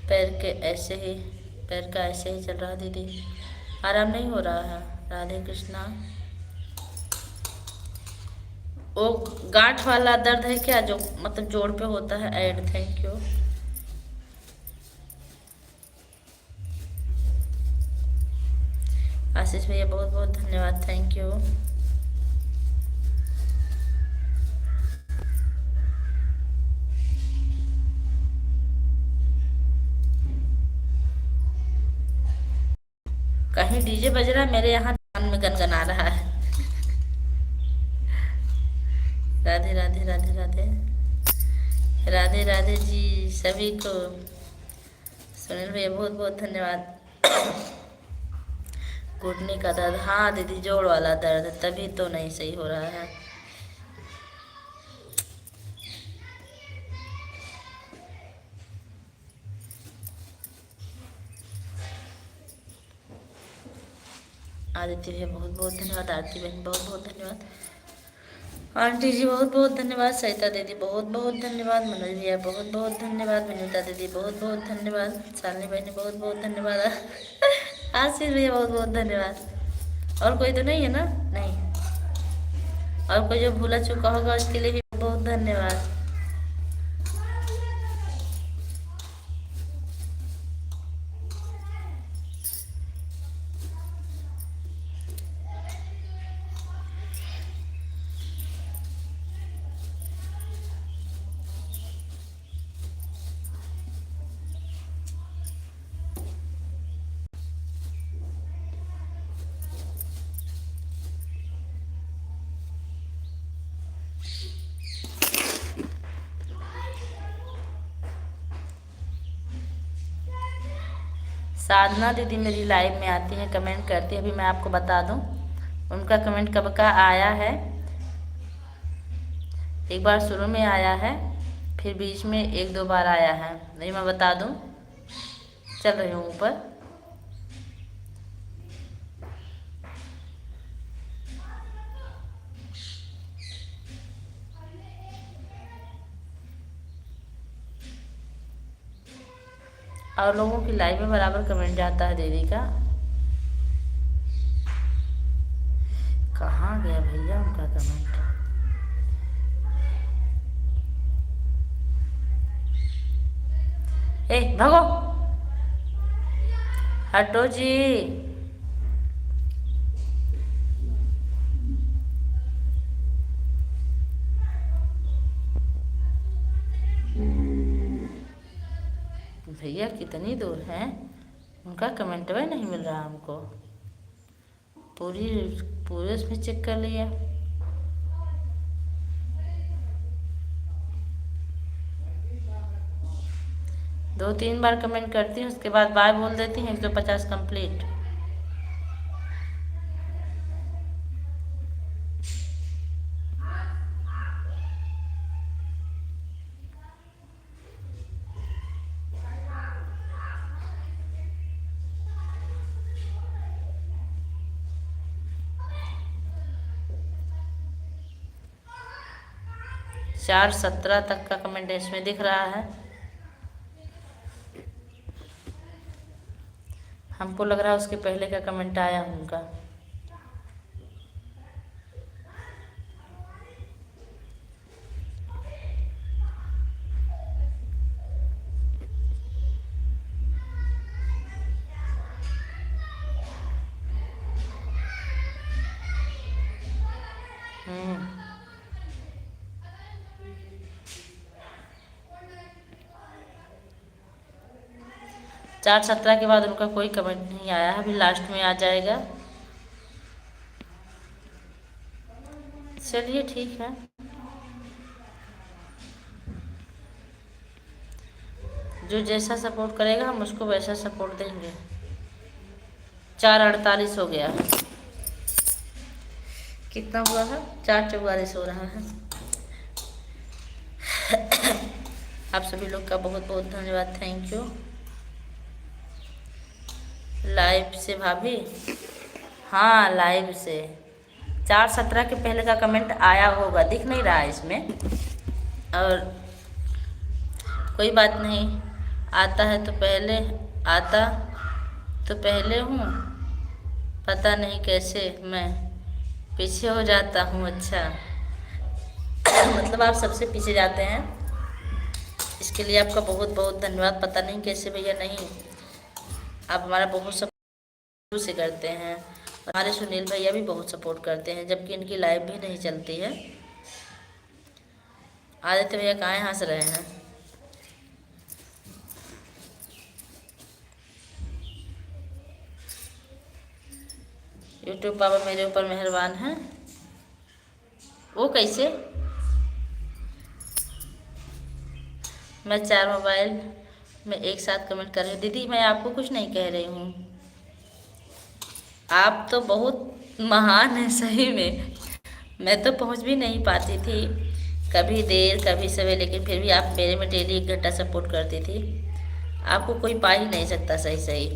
पैर का ऐसे ही चल रहा दीदी, आराम नहीं हो रहा है। राधे कृष्णा। वो गांठ वाला दर्द है क्या, जो मतलब जोड़ पे होता है? Add, thank you. आशीष भैया बहुत बहुत धन्यवाद, थैंक यू। कहीं डीजे बज रहा है, मेरे यहाँ कान में गनगना रहा है। राधे राधे राधे राधे राधे राधे जी सभी को। सुनील भैया बहुत बहुत धन्यवाद। घुटने का दर्द, हाँ दीदी जोड़ वाला दर्द, तभी तो नहीं सही हो रहा है। आदित्य भैया बहुत बहुत धन्यवाद। आरती बहन बहुत बहुत धन्यवाद। आंटी जी बहुत बहुत धन्यवाद। सरिता दीदी बहुत बहुत धन्यवाद। मनोज भैया बहुत बहुत धन्यवाद। विनीता दीदी बहुत बहुत धन्यवाद। शालिनी बहनी बहुत बहुत धन्यवाद। आशीष भैया बहुत बहुत धन्यवाद। और कोई तो नहीं है ना? नहीं। और कोई जो भूला चुका होगा उसके लिए भी बहुत धन्यवाद। साधना दीदी मेरी लाइव में आती है, कमेंट करती है। अभी मैं आपको बता दूं उनका कमेंट कब का आया है। एक बार शुरू में आया है, फिर बीच में 1-2 बार आया है। नहीं मैं बता दूं, चल रही हूँ ऊपर। और लोगों की लाइव में बराबर कमेंट जाता है दीदी का। कहाँ गया भैया उनका कमेंट? ए भगो, हटो जी। भैया कितनी दूर हैं, उनका कमेंट भी नहीं मिल रहा हमको। पूरे उसमें चेक कर लिया। दो तीन बार कमेंट करती हूँ, उसके बाद बाय बोल देती हैं। 150 कंप्लीट। चार 17 तक का कमेंट इसमें दिख रहा है। हमको लग रहा है उसके पहले का कमेंट आया उनका। हम्म। 4:17 के बाद उनका कोई कमेंट नहीं आया है। अभी लास्ट में आ जाएगा। चलिए ठीक है। जो जैसा सपोर्ट करेगा हम उसको वैसा सपोर्ट देंगे। 4:48 हो गया। कितना हुआ है? 4:44 हो रहा है। आप सभी लोग का बहुत बहुत धन्यवाद। Thank you. लाइव से भाभी? हाँ लाइव से। 4:17 के पहले का कमेंट आया होगा, दिख नहीं रहा है इसमें। और कोई बात नहीं, आता है तो पहले, आता तो पहले हूँ, पता नहीं कैसे मैं पीछे हो जाता हूँ। अच्छा मतलब आप सबसे पीछे जाते हैं, इसके लिए आपका बहुत बहुत धन्यवाद। पता नहीं कैसे भैया, नहीं आप हमारा बहुत सपोर्ट से करते हैं। और हमारे सुनील भैया भी बहुत सपोर्ट करते हैं, जबकि इनकी लाइव भी नहीं चलती है। आदित्य भैया कहाँ हंस रहे हैं? यूट्यूब बाबा मेरे ऊपर मेहरबान हैं। वो कैसे? मैं 4 मोबाइल में एक साथ कमेंट कर रही हूँ। दीदी मैं आपको कुछ नहीं कह रही हूँ, आप तो बहुत महान हैं सही में। मैं तो पहुँच भी नहीं पाती थी, कभी देर कभी सवेरे, लेकिन फिर भी आप मेरे में डेली 1 घंटा सपोर्ट करती थी। आपको कोई पा ही नहीं सकता सही सही।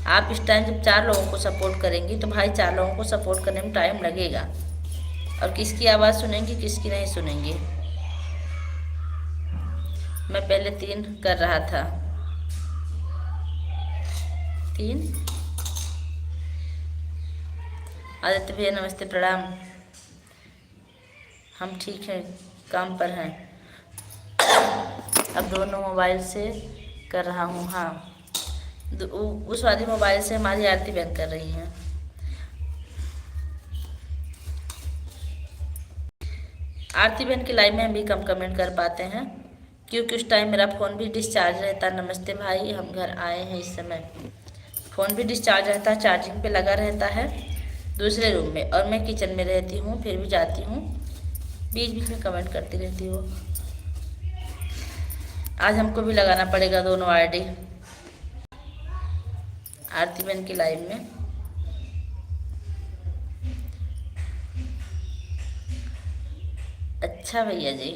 आप इस टाइम जब 4 लोगों को सपोर्ट करेंगी तो भाई 4 लोगों को सपोर्ट करने में टाइम लगेगा। और किसकी आवाज़ सुनेंगी किसकी नहीं सुनेंगी। मैं पहले 3 कर रहा था। 3। आदित्य भैया नमस्ते प्रणाम। हम ठीक हैं, काम पर हैं। अब दोनों मोबाइल से कर रहा हूँ। हाँ उस वाली मोबाइल से हमारी आरती बहन कर रही हैं। आरती बहन की लाइव में हम भी कम कमेंट कर पाते हैं, क्योंकि उस टाइम मेरा फ़ोन भी डिस्चार्ज रहता। नमस्ते भाई, हम घर आए हैं इस समय। फ़ोन भी डिस्चार्ज रहता है, चार्जिंग पे लगा रहता है दूसरे रूम में, और मैं किचन में रहती हूँ, फिर भी जाती हूँ बीच बीच में कमेंट करती रहती हूँ। आज हमको भी लगाना पड़ेगा दोनों आईडी आरती बहन की लाइव में। अच्छा भैया जी,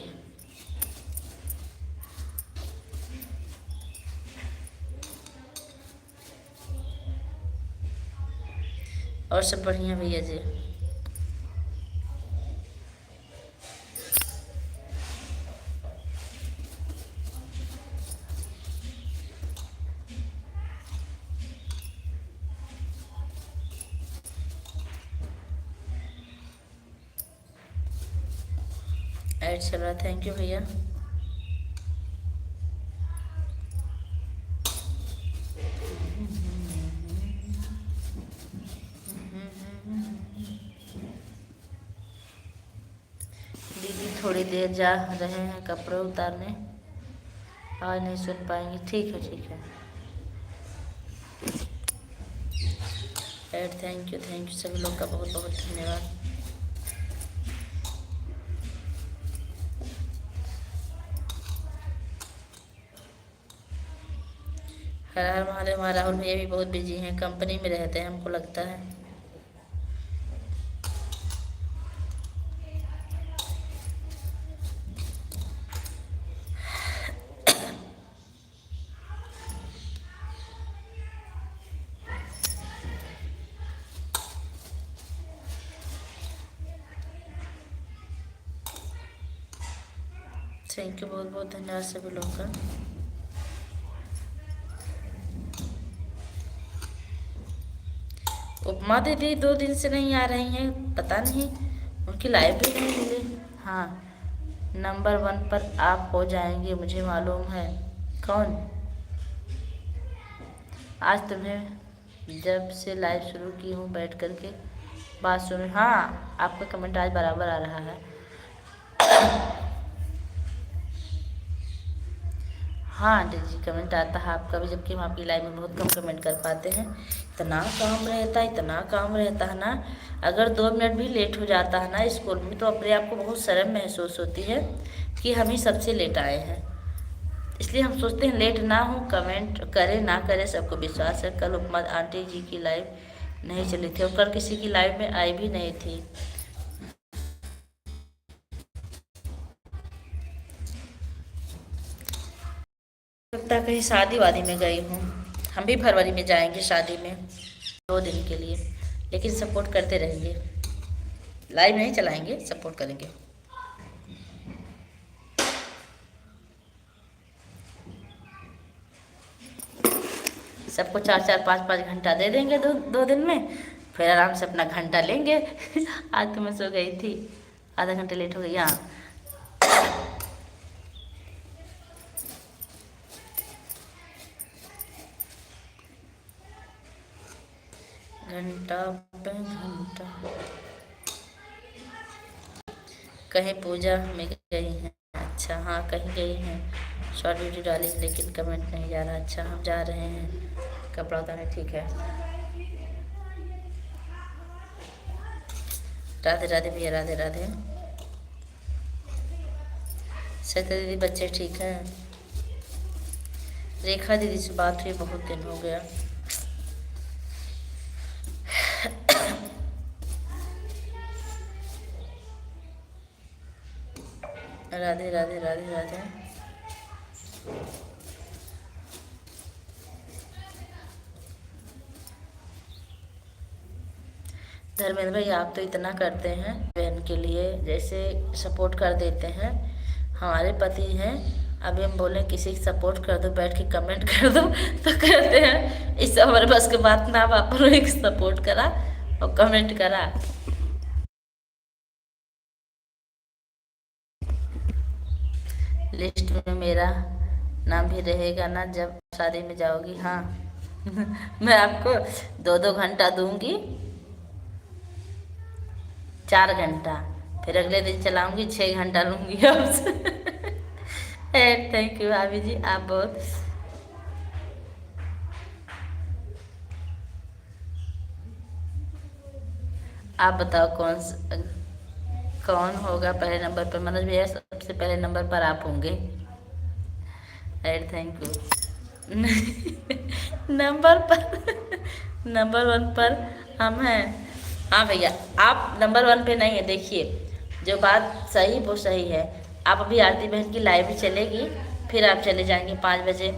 और सब बढ़िया भैया जी। ऐड चल रहा, थैंक यू भैया। दीदी थोड़ी देर जा रहे हैं कपड़े उतारने, आज नहीं सुन पाएंगे। ठीक है ठीक है। ऐड थैंक यू सभी लोग का बहुत बहुत धन्यवाद। हर हर महादेव। हमारा राहुल भैया भी बहुत बिजी हैं, कंपनी में रहते हैं हमको लगता है। थैंक यू बहुत बहुत धन्यवाद सभी लोग का। उपमा दीदी 2 दिन से नहीं आ रही हैं, पता नहीं, उनकी लाइव भी नहीं मिली। हाँ, नंबर 1 पर आप हो जाएंगे मुझे मालूम है। कौन? आज तुम्हें जब से लाइव शुरू की हूँ बैठ कर के बात सुन। हाँ, आपका कमेंट आज बराबर आ रहा है। हाँ आंटी जी, कमेंट आता है आपका भी, जबकि हम आपकी लाइव में बहुत कम कमेंट कर पाते हैं। इतना काम रहता है, इतना काम रहता है ना, अगर 2 मिनट भी लेट हो जाता है ना स्कूल में तो अपने आप को बहुत शर्म महसूस होती है कि हम ही सबसे लेट आए हैं। इसलिए हम सोचते हैं लेट ना हो, कमेंट करे ना करे सबको विश्वास है। कल उपमा आंटी जी की लाइव नहीं चली थी और कल किसी की लाइव में आई भी नहीं थी। लगता है कहीं शादी वादी में गई हूँ। हम भी फरवरी में जाएंगे शादी में 2 दिन के लिए, लेकिन सपोर्ट करते रहेंगे, लाइव नहीं चलाएंगे, सपोर्ट करेंगे। सबको 4-4 5-5 घंटा दे देंगे 2 दिन में, फिर आराम से अपना घंटा लेंगे। आज तो मैं सो गई थी, आधा घंटा लेट हो गई। हाँ, घंटा पे घंटा। कहीं पूजा में गई हैं? अच्छा हाँ, कहीं गई हैं, शॉर्ट वीडियो डाली लेकिन कमेंट नहीं जा रहा। अच्छा, हम जा रहे हैं कपड़ा उतारने। ठीक है, राधे राधे भैया, राधे राधे। सत्य दीदी बच्चे ठीक हैं? रेखा दीदी से बात हुई, बहुत दिन हो गया। राधे राधे राधे राधे। धर्मेंद्र भाई, आप तो इतना करते हैं बहन के लिए, जैसे सपोर्ट कर देते हैं। हमारे पति हैं, अभी हम बोले किसी की सपोर्ट कर दो, बैठ के कमेंट कर दो तो करते हैं। इससे हमारे पास की बात ना, आप एक सपोर्ट करा और कमेंट करा। लिस्ट में मेरा नाम भी रहेगा ना जब शादी में जाओगी? हाँ। मैं आपको 2-2 घंटा दूंगी, 4 घंटा, फिर अगले दिन चलाऊंगी 6 घंटा लूंगी आपसे। थैंक यू भाभी जी, आप बहुत। आप बताओ कौन होगा पहले नंबर पर? मनोज भैया सबसे पहले नंबर पर आप होंगे। Thank you. नंबर 1 पर हम हैं। हाँ भैया, आप नंबर 1 पे नहीं है। देखिए, जो बात सही वो सही है। आप अभी आरती बहन की लाइव चलेगी, फिर आप चले जाएंगे 5 बजे,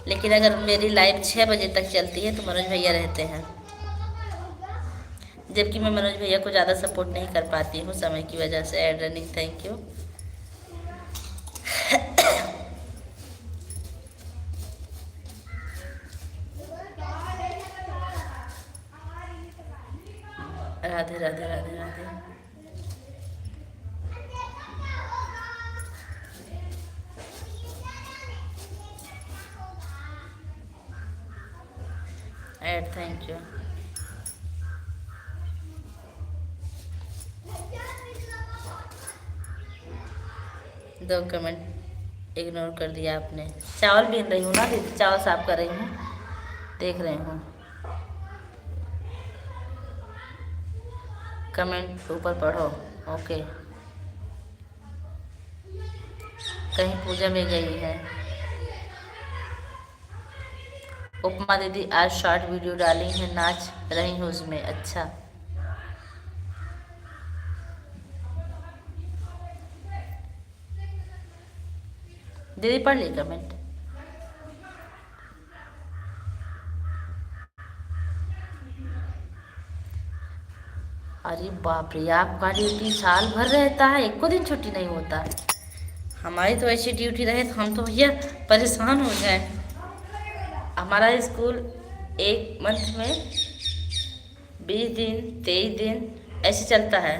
लेकिन अगर मेरी लाइव 6 बजे तक चलती है तो मनोज भैया रहते हैं। जबकि मैं मनोज भैया को ज़्यादा सपोर्ट नहीं कर पाती हूँ समय की वजह से। Ad running, thank you. Radhe Radhe Radhe Radhe. Ad, thank you. दो कमेंट इग्नोर कर दिया आपने। चावल बीन रही हूँ ना दीदी, चावल साफ कर रही हूँ, देख रही हूँ। कमेंट ऊपर पढ़ो। ओके। कहीं पूजा में गई है। उपमा दीदी आज शॉर्ट वीडियो डाली है, नाच रही हूँ उसमें। अच्छा, दीदी पढ़ ली कमेंट। अरे बाप रे, आपका ड्यूटी साल भर रहता है, एक को दिन छुट्टी नहीं होता। हमारी तो ऐसी ड्यूटी रहे तो हम तो भैया परेशान हो जाए। हमारा स्कूल एक मंथ में 20 दिन 23 दिन ऐसे चलता है,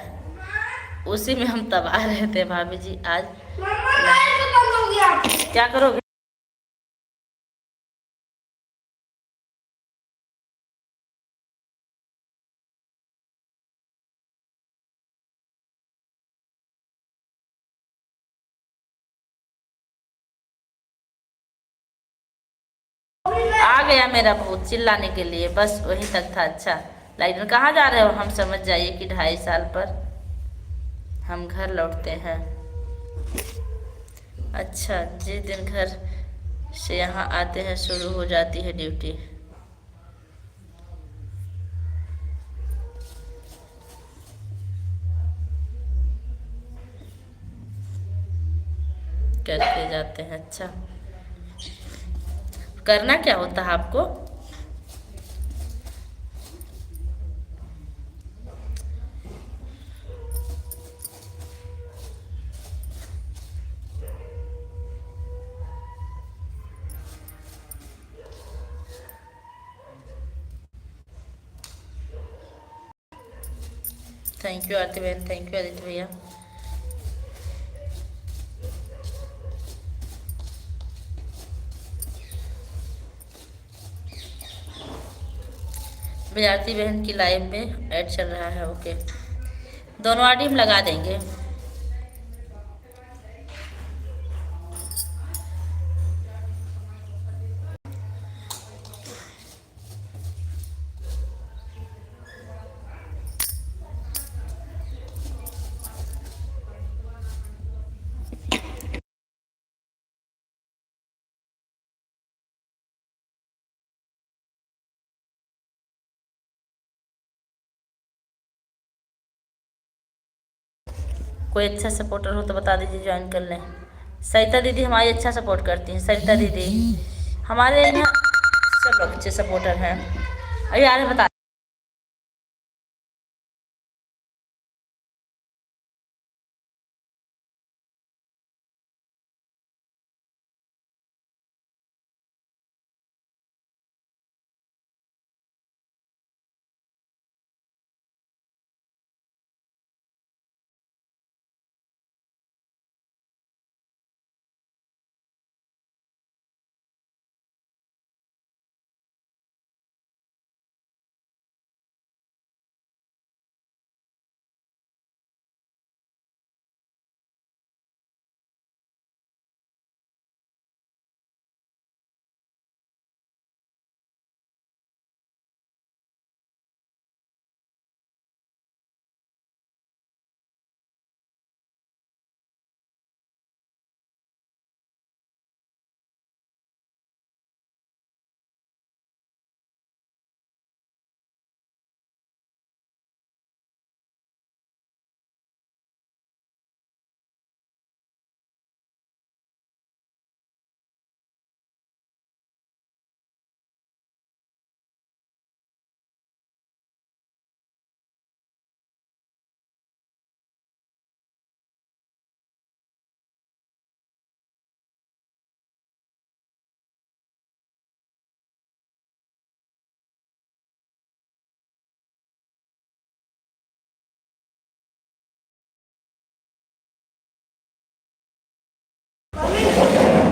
उसी में हम तबाह रहते हैं। भाभी जी आज क्या करोगे? आ गया मेरा भूत चिल्लाने के लिए, बस वहीं तक था। अच्छा, लाइटन कहाँ जा रहे हो? हम समझ जाइए कि 2.5 साल पर हम घर लौटते हैं। अच्छा, जिस दिन घर से यहाँ आते हैं शुरू हो जाती है ड्यूटी। करके जाते हैं। अच्छा, करना क्या होता है आपको? थैंक यू आरती बहन, थैंक यू आदित्य भैया। विद्यार्थी बहन की लाइव में ऐड चल रहा है। ओके, दोनों आईडी हम लगा देंगे। कोई अच्छा सपोर्टर हो तो बता दीजिए, ज्वाइन कर लें। सरिता दीदी हमारी अच्छा सपोर्ट करती हैं। सरिता दीदी हमारे यहाँ सब लोग अच्छे सपोर्टर हैं। अरे यार बता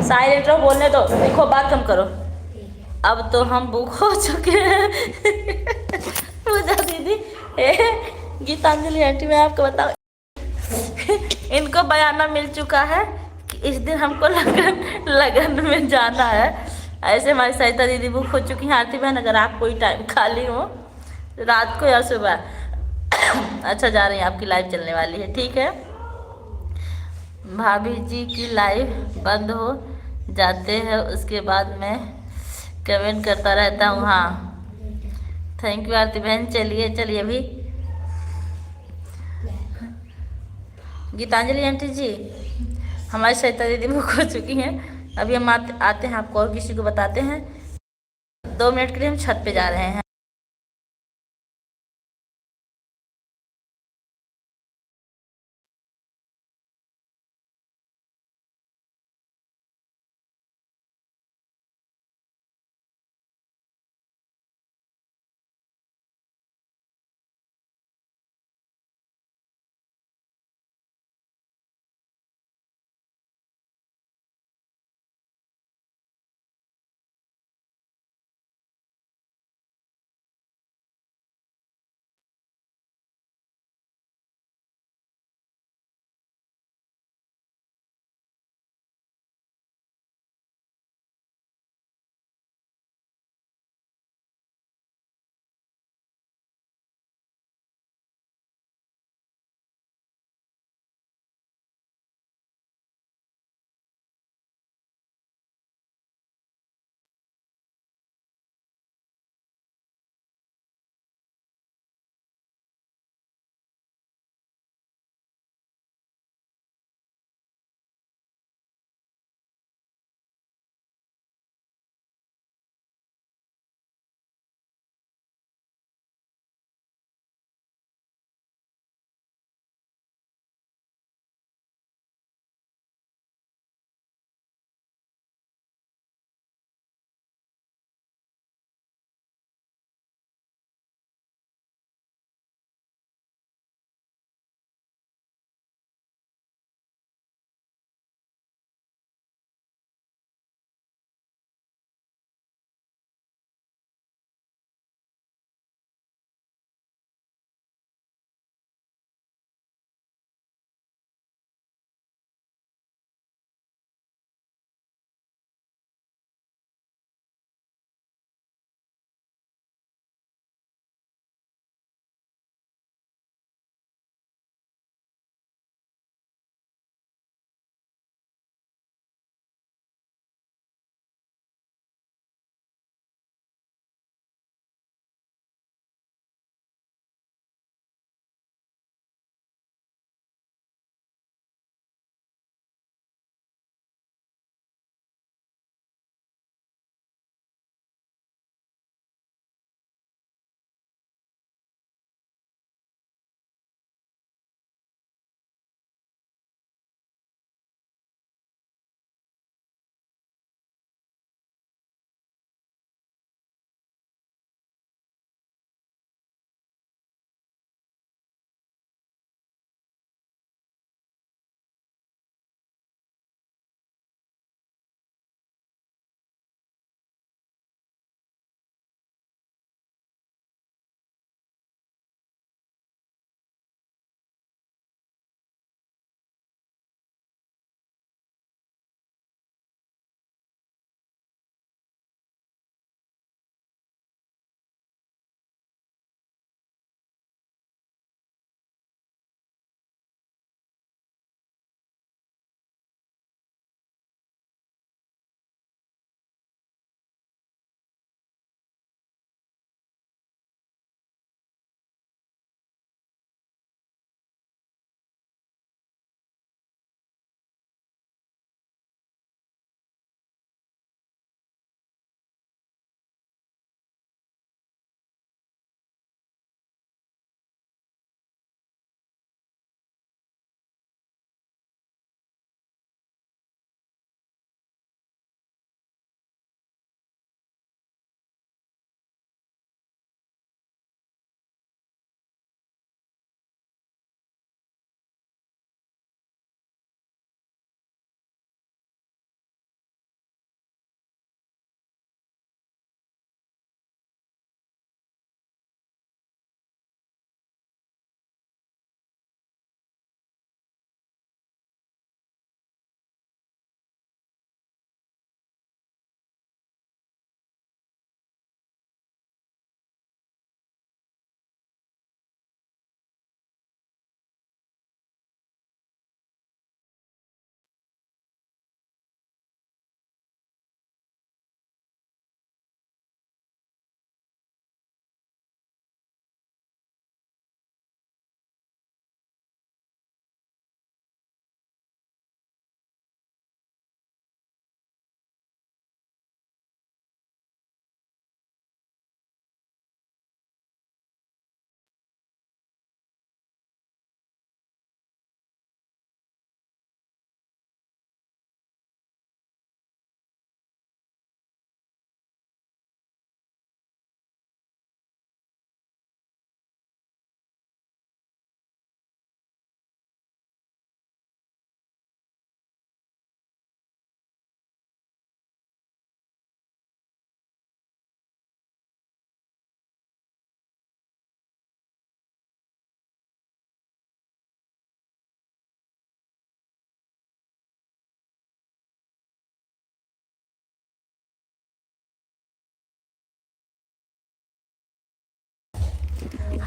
साइलेंट रहो, बोलने दो, देखो बात कम करो। अब तो हम बुक हो चुके हैं। पूजा दीदी, गीतांजलि आंटी, मैं आपको बताऊं, इनको बयाना मिल चुका है कि इस दिन हमको लगन लगन में जाना है। ऐसे हमारी सरिता दीदी बुक हो चुकी हैं। आरती बहन, अगर आप कोई टाइम खाली हो रात को या सुबह, अच्छा जा रही हैं, आपकी लाइव चलने वाली है, ठीक है। भाभी जी की लाइव बंद हो जाते हैं, उसके बाद मैं कमेंट करता रहता हूँ। हाँ, थैंक यू आरती बहन। चलिए चलिए, अभी गीतांजलि आंटी जी, हमारी सरिता दीदी बुक हो चुकी हैं। अभी हम आते हैं, आपको और किसी को बताते हैं। 2 मिनट के लिए हम छत पे जा रहे हैं।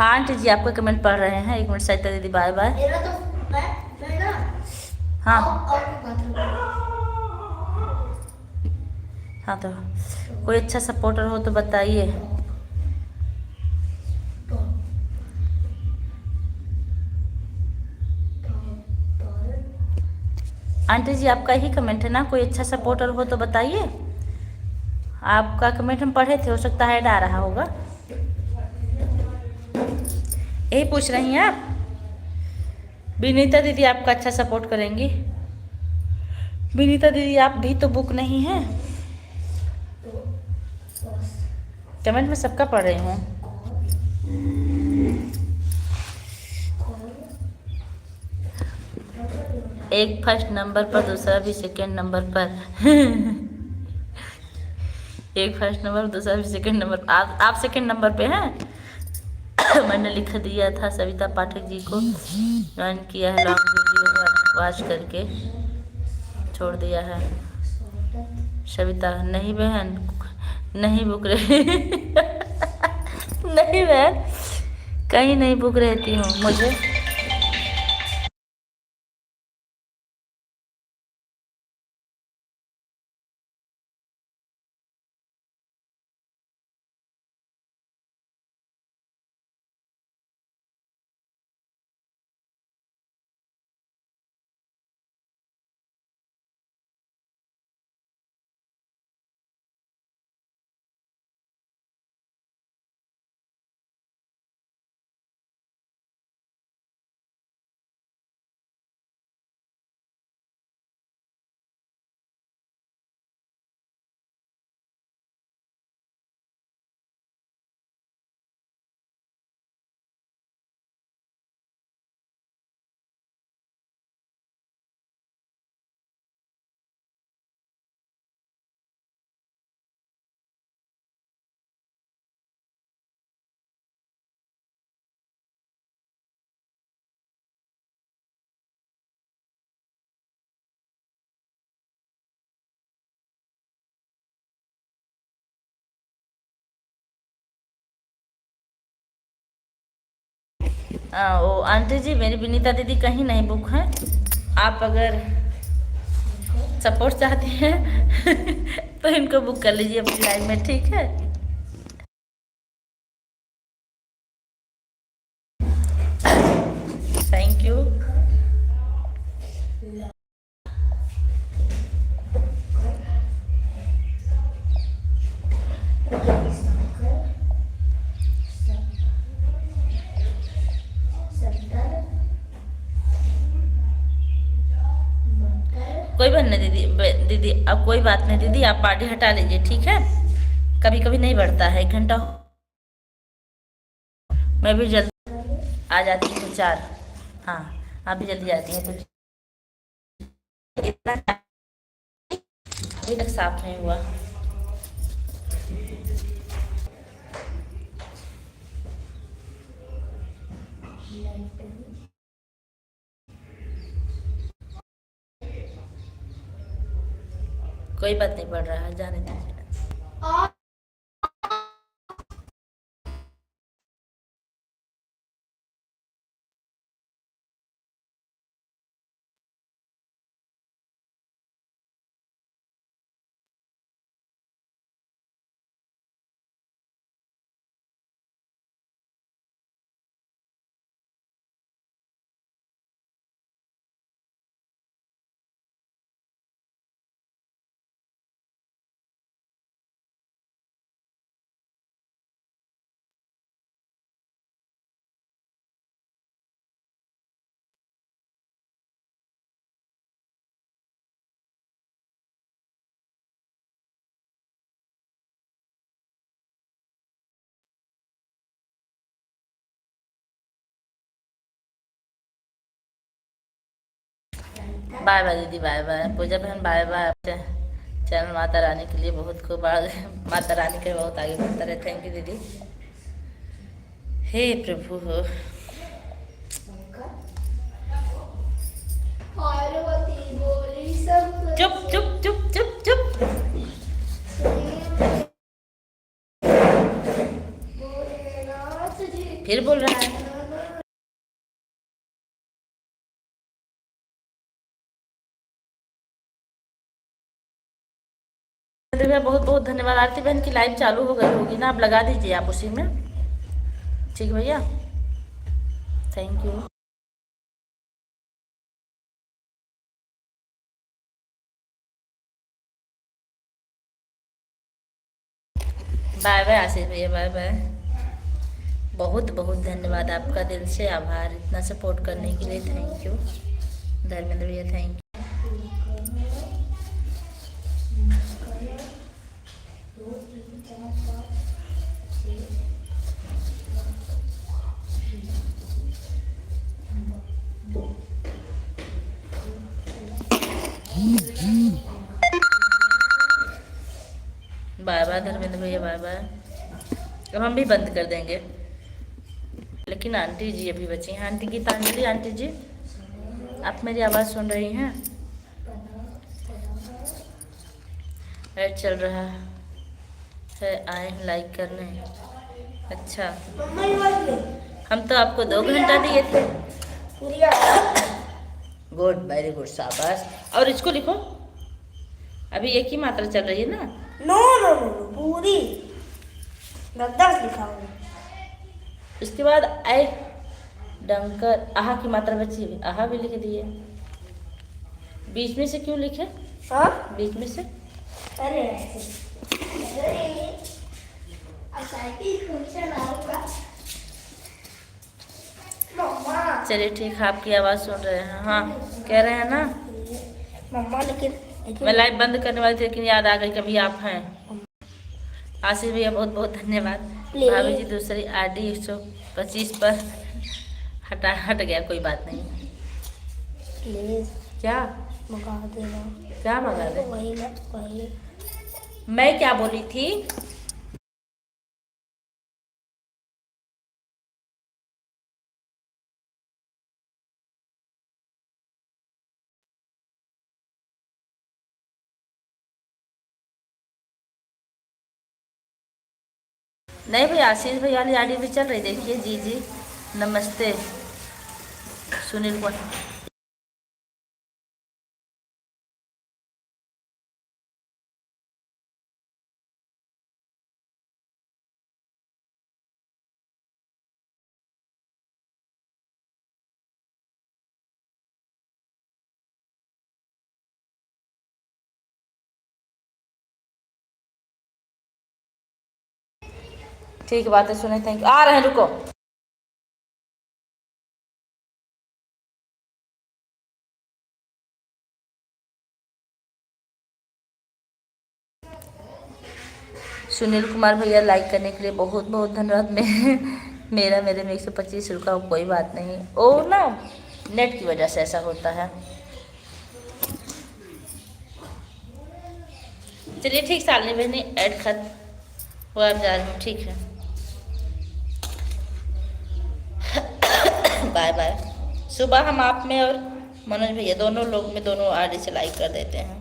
हाँ आंटी जी आपका कमेंट पढ़ रहे हैं। 1 मिनट सरिता दीदी बाय बाय। मेरा तो मैं ना हाँ और भी बात करूंगा। हाँ तो कोई अच्छा सपोर्टर हो तो बताइए। आंटी जी आपका ही कमेंट है ना, कोई अच्छा सपोर्टर हो तो बताइए। आपका कमेंट हम पढ़े थे, हो सकता है ऐड आ रहा होगा। यही पूछ रही हैं आप? विनीता दीदी आपका अच्छा सपोर्ट करेंगी। विनीता दीदी आप भी तो बुक नहीं हैं। कमेंट में सबका पढ़ रही हूँ। एक फर्स्ट नंबर पर, दूसरा भी सेकंड नंबर पर। एक फर्स्ट नंबर, दूसरा भी सेकंड नंबर। आप सेकंड नंबर पे हैं। मैंने लिख दिया था सविता पाठक जी को, ज्वाइन किया है, लॉन्ग वीडियो वॉच करके छोड़ दिया है। सविता नहीं बहन, नहीं बुक रही। नहीं बहन, कहीं नहीं बुक रहती हूँ मुझे। वो आंटी जी मेरी विनीता दीदी कहीं नहीं बुक हैं। आप अगर सपोर्ट चाहती हैं तो इनको बुक कर लीजिए अपनी लाइफ में, ठीक है। Thank you. कोई बात नहीं दीदी, दीदी अब कोई बात नहीं दीदी, आप पार्टी हटा लीजिए, ठीक है। कभी कभी नहीं बढ़ता है, 1 घंटा मैं भी जल्दी आ जाती हूँ 4। हाँ आप भी जल्दी आती हैं तो इतना अभी तक साफ नहीं हुआ। कोई बात नहीं पड़ रहा है, जाने दीजिए। बाय बाय दीदी, बाय बाय पूजा बहन, bye bye. Channel Mata Rani के लिए बहुत खूब माता रानी के बहुत आगे बढ़ता रहे। थैंक यू दीदी। हे प्रभु हो। चुप चुप चुप चुप चुप। फिर बोल रहा है। धर्मेंद्र भैया बहुत बहुत धन्यवाद। आरती बहन की लाइव चालू हो गई होगी ना, आप लगा दीजिए आप उसी में। ठीक भैया, थैंक यू। बाय बाय आशीष भैया, बाय बाय। बहुत बहुत धन्यवाद आपका, दिल से आभार इतना सपोर्ट करने के लिए, थैंक यू धर्मेंद्र भैया, thank you. Bye bye Dharmendra भैया, बाय बाय। अब हम भी बंद कर देंगे, लेकिन आंटी जी अभी बची हैं। आंटी गीतांजलि आंटी जी, आप मेरी आवाज़ सुन रही हैं? ऐड चल रहा है, आए हैं लाइक करने। अच्छा, हम तो आपको 2 घंटा दिए थे। गुड, वेरी गुड, शाबाश। और इसको लिखो, अभी एक ही मात्रा चल रही है ना? नो नो नो पूरी 10 लिखा हूँ। इसके बाद आई डंकर, आहा की मात्रा बची हुई, आहा भी लिख दिए। बीच में से क्यों लिखे? हाँ, बीच में से अरे चलिए ठीक है, आपकी आवाज़ सुन रहे हैं। हाँ, कह रहे हैं ना मम्मा, लेकिन मैं लाइव बंद करने वाली थी, लेकिन याद आ गई कभी आप हैं। आशीष भैया बहुत बहुत धन्यवाद। भाभी जी दूसरी आरडी 125 पर हट गया, कोई बात नहीं। प्लीज क्या मंगा देना? क्या मंगा दे? वही मैं क्या बोली थी? नहीं भैया, आशीष भैया वाली आईडी भी चल रही, देखिए। जी जी नमस्ते सुनील कुमार। ठीक बात है, सुने, थैंक यू। आ रहे हैं, रुको। सुनील कुमार भैया लाइक करने के लिए बहुत बहुत धन्यवाद। मेरा मेरे में 125 रुका, कोई बात नहीं। ओ ना, नेट की वजह से ऐसा होता है। चलिए ठीक, सालनी बहनी ऐड खत्म हुआ, अब जा रही हूँ, ठीक है। Bye bye. सुबह हम आप में और मनोज भैया दोनों लोग में, दोनों आईडी से लाइक कर देते हैं।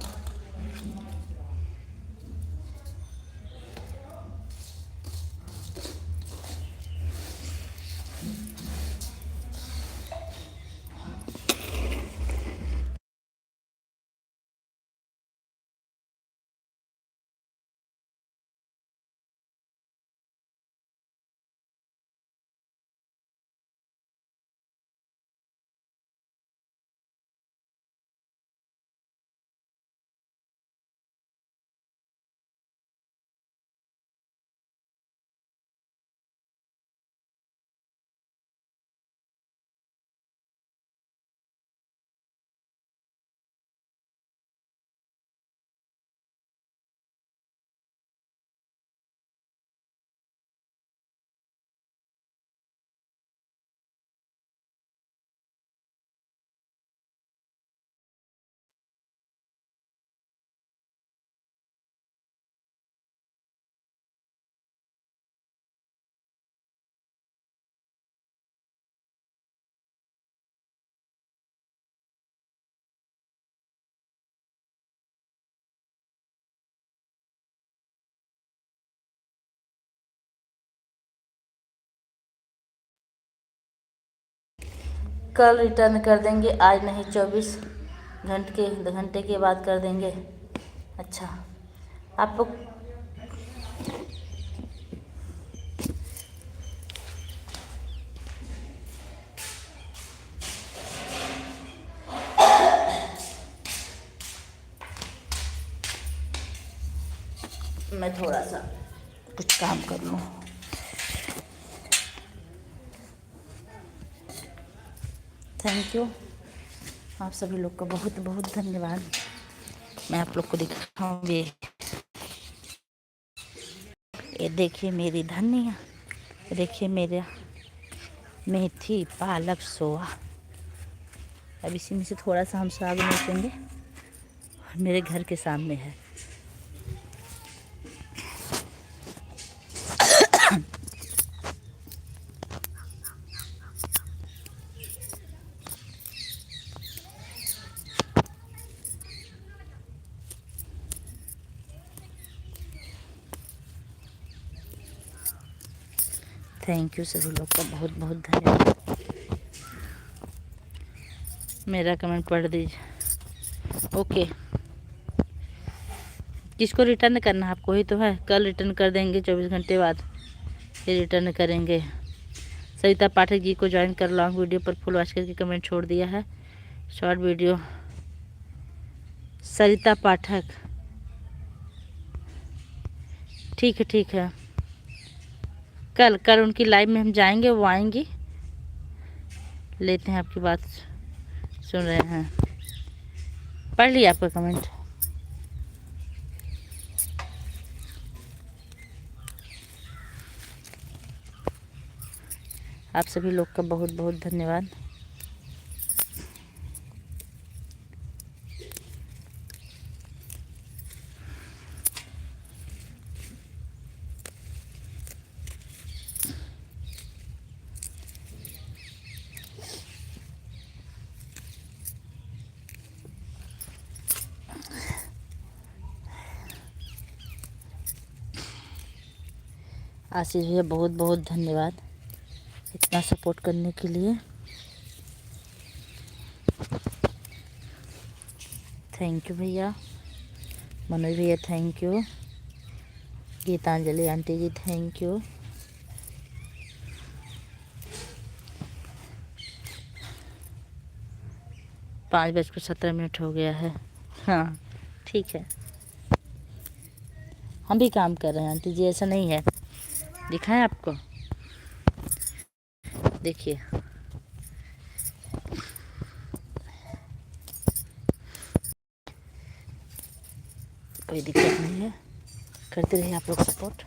कल रिटर्न कर देंगे, आज नहीं, 24 घंटे के बाद कर देंगे। अच्छा, आप लोग मैं थोड़ा सा कुछ काम कर लूँ। थैंक यू, आप सभी लोग का बहुत बहुत धन्यवाद। मैं आप लोग को दिखाऊंगी, ये देखिए मेरी धनिया, देखिए मेरा मेथी पालक सोआ। अब इसी में से थोड़ा सा हम साग नोचेंगे, मेरे घर के सामने है। थैंक यू सभी लोग का बहुत बहुत धन्यवाद। मेरा कमेंट पढ़ दीजिए। ओके, किसको रिटर्न करना है आपको ही तो है, कल रिटर्न कर देंगे, 24 घंटे बाद फिर रिटर्न करेंगे। सरिता पाठक जी को ज्वाइन कर लॉन्ग वीडियो पर फुल वॉच करके कमेंट छोड़ दिया है। शॉर्ट वीडियो सरिता पाठक, ठीक है। कल कल उनकी लाइव में हम जाएंगे, वो आएंगी, लेते हैं आपकी बात, सुन रहे हैं। पढ़ लिया आपका कमेंट। आप सभी लोग का बहुत बहुत धन्यवाद। आशीष भैया बहुत बहुत धन्यवाद इतना सपोर्ट करने के लिए। थैंक यू भैया। मनोज भैया thank you. Geetanjali aunty ji thank you. पाँच 5:17 हो गया है। हाँ ठीक है, हम भी काम कर रहे हैं आंटी जी, ऐसा नहीं है। दिखाएं आपको, देखिए कोई दिक्कत नहीं है, करते रहिए आप लोग सपोर्ट।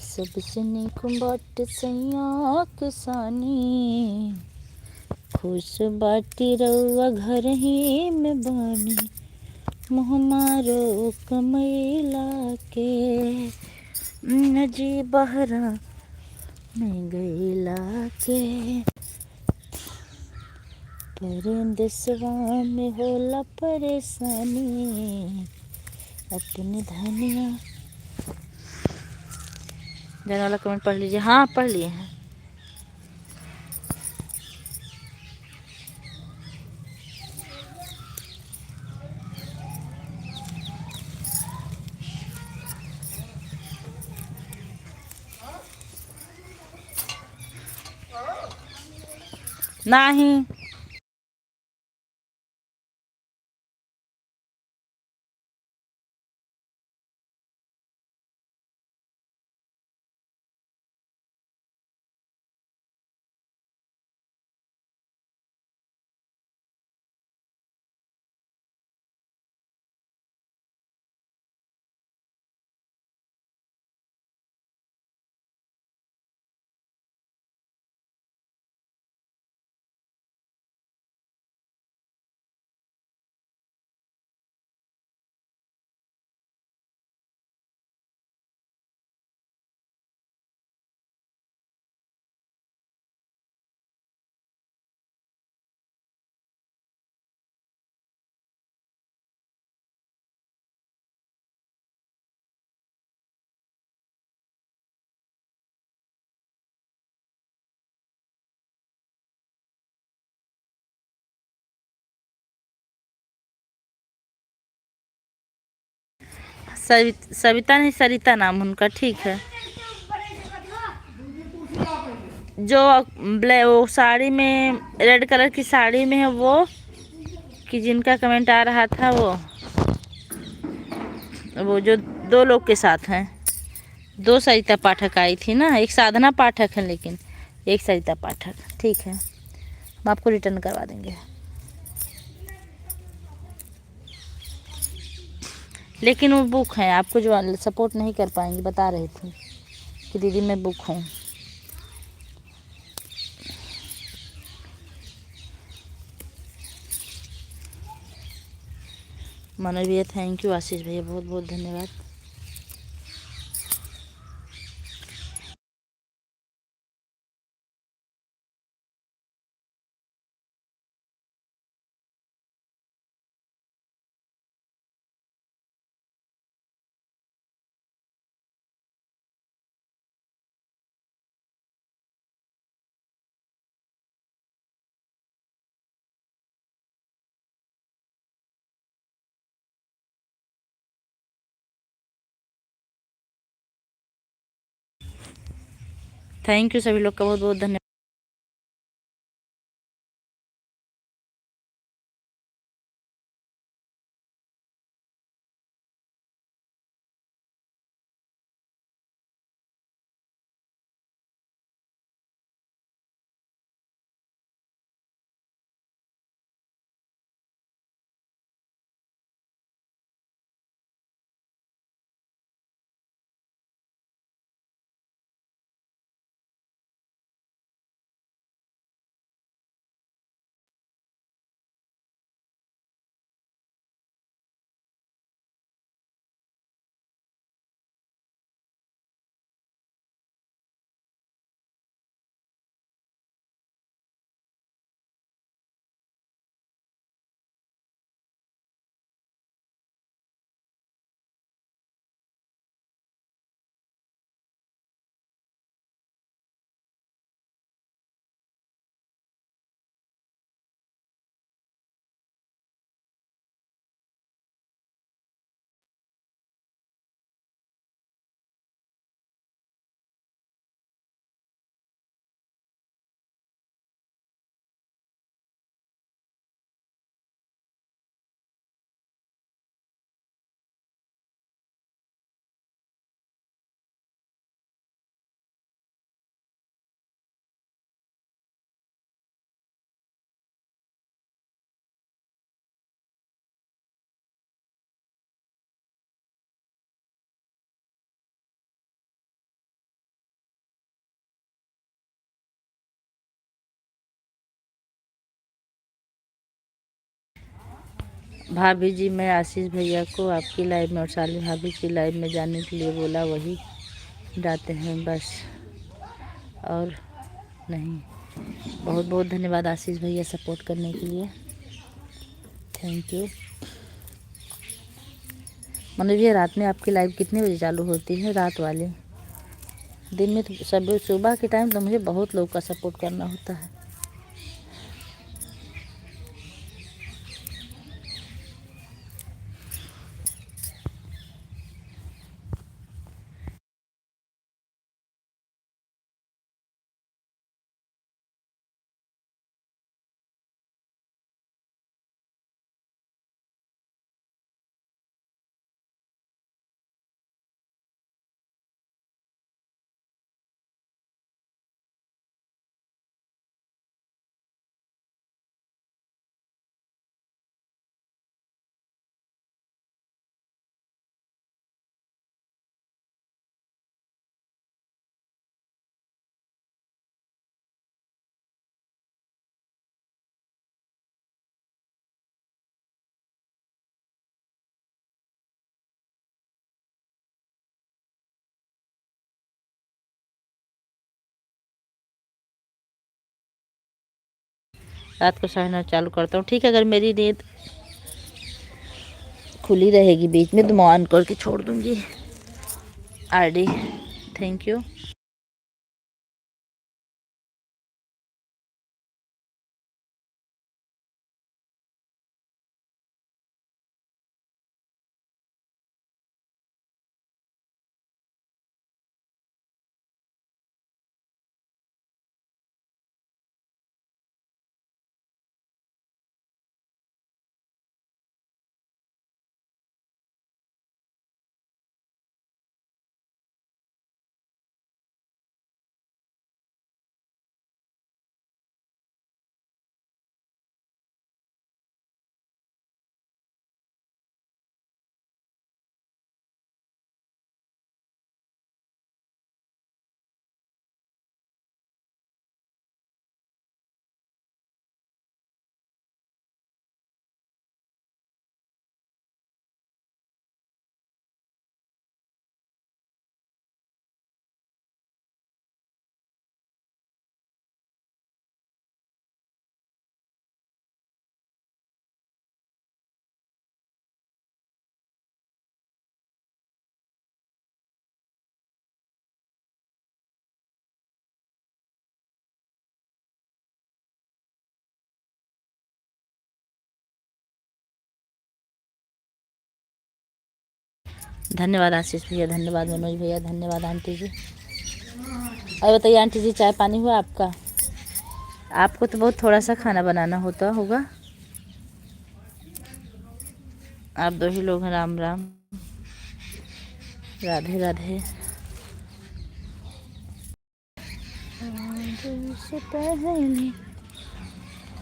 सबसे नीक बाट सैया किसानी, खुश बाटी रउआ घर ही में बानी, मुँह मारो कमैला के, नजी बहरा में गैला के, परदेसवा में होला परेशानी, अपने धनिया। जाने वाला कमेंट पढ़ लीजिए। हाँ पढ़ लिए हैं। नहीं सविता नहीं, सरिता नाम उनका, ठीक है। जो वो साड़ी में, रेड कलर की साड़ी में है वो, कि जिनका कमेंट आ रहा था वो जो 2 लोग के साथ हैं। 2 सरिता पाठक आई थी ना, एक साधना पाठक है लेकिन एक सरिता पाठक, ठीक है। हम आपको रिटर्न करवा देंगे, लेकिन वो बुक हैं, आपको जो सपोर्ट नहीं कर पाएंगे, बता रही थी कि दीदी मैं बुक हूँ। मनोज भैया थैंक यू, आशीष भैया बहुत बहुत धन्यवाद। थैंक यू सभी लोग का बहुत बहुत धन्यवाद। भाभी जी, मैं आशीष भैया को आपकी लाइव में और शाली भाभी की लाइव में जाने के लिए बोला, वही जाते हैं बस, और नहीं। बहुत बहुत धन्यवाद आशीष भैया सपोर्ट करने के लिए, थैंक यू। मनोज भैया, रात में आपकी लाइव कितने बजे चालू होती है? रात वाली। दिन में तो सब सुबह के टाइम तो मुझे बहुत लोग का सपोर्ट करना होता है। रात को 9:30 चालू करता हूँ, ठीक है। अगर मेरी नींद खुली रहेगी बीच में तो मैं ऑन करके छोड़ दूँगी आईडी। Thank you. धन्यवाद आशीष भैया, धन्यवाद मनोज भैया, धन्यवाद आंटी जी। और बताइए आंटी जी, चाय पानी हुआ आपका? आपको तो बहुत थोड़ा सा खाना बनाना होता होगा, आप 2 ही लोग हैं। राम राम, राधे राधे। से पहले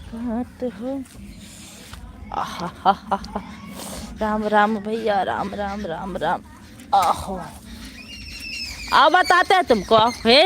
बात हो। आहा, राम राम भैया, राम राम राम राम। आहो, आओ बताते हैं तुमको हे।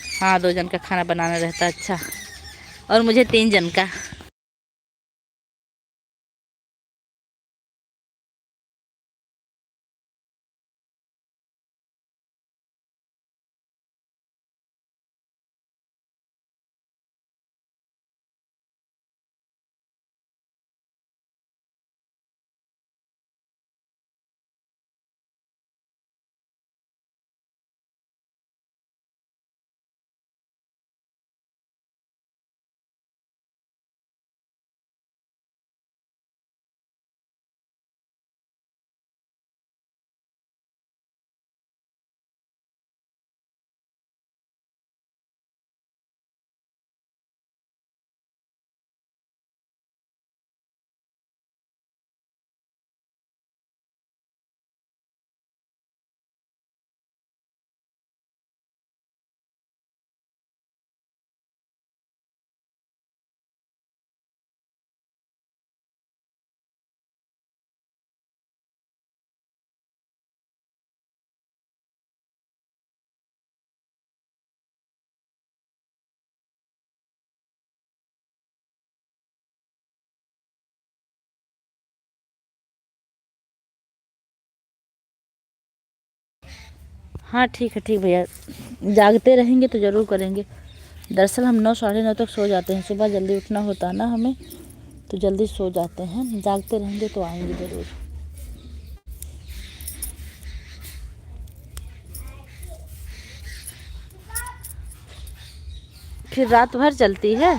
हाँ, 2 जन का खाना बनाना रहता है। अच्छा, और मुझे 3 जन का। हाँ ठीक है, ठीक भैया, जागते रहेंगे तो ज़रूर करेंगे। दरअसल हम 9 साढ़े 9 तक सो जाते हैं, सुबह जल्दी उठना होता है ना हमें, तो जल्दी सो जाते हैं। जागते रहेंगे तो आएंगे ज़रूर। फिर रात भर चलती है,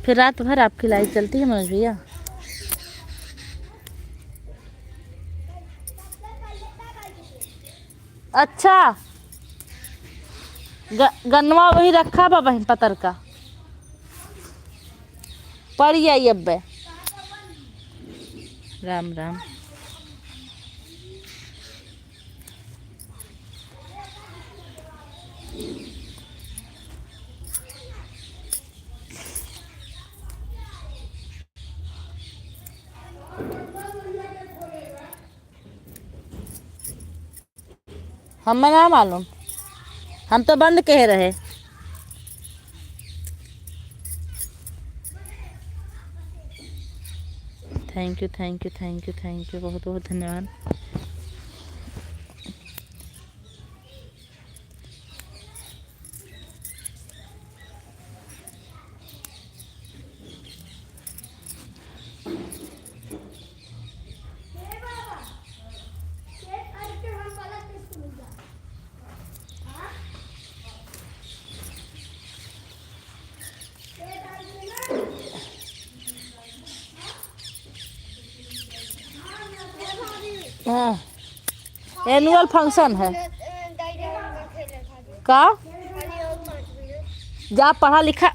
फिर रात भर आपकी लाइट चलती है मनोज भैया? अच्छा, गन्नवा वही रखा बा बहन पतर का पड़ी आई अब। राम राम। हमें ना मालूम, हम तो बंद कह रहे। Thank you, thank you, thank you, thank you, बहुत बहुत धन्यवाद। हाँ, एनुअल फंक्शन है का, जा पढ़ा लिखा।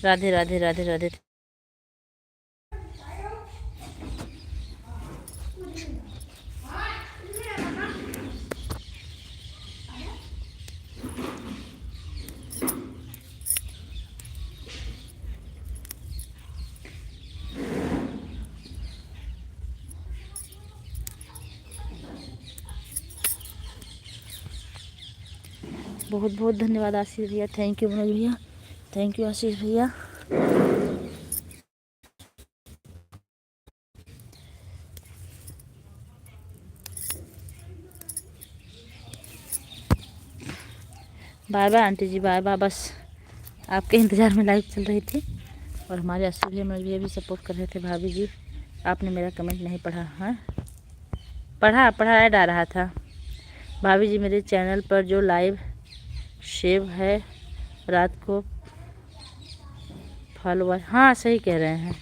राधे राधे राधे राधे। बहुत बहुत धन्यवाद आशीष भैया, थैंक यू मनोज भैया, थैंक यू आशीष भैया। बाय बाय आंटी जी, बाय बाय। बस आपके इंतज़ार में लाइव चल रही थी और हमारे आशीष भैया मनोज भैया भी सपोर्ट कर रहे थे। भाभी जी आपने मेरा कमेंट नहीं पढ़ा? हाँ पढ़ा ऐड आ रहा था। भाभी जी मेरे चैनल पर जो लाइव शेव है रात को फॉलोवर, हाँ सही कह रहे हैं,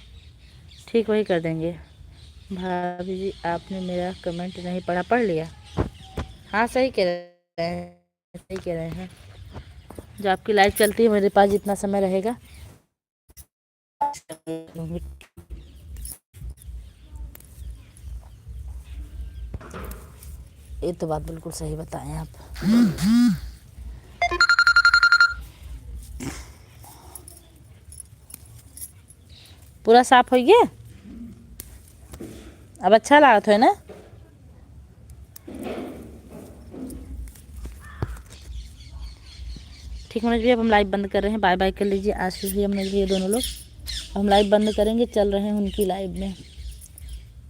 ठीक वही कर देंगे। भाभी जी आपने मेरा कमेंट नहीं पढ़ा, पढ़ लिया? हाँ सही कह रहे हैं, सही कह रहे हैं। जो आपकी लाइव चलती है मेरे पास जितना समय रहेगा ये तो बात बिल्कुल सही बताएं आप। पूरा साफ हो गया, अब अच्छा लागत है ना? ठीक मनोज भैया, अब हम लाइव बंद कर रहे हैं, बाय बाय कर लीजिए आशीष भैया मनोज भैया दोनों लोग। हम लाइव बंद करेंगे, चल रहे हैं उनकी लाइव में,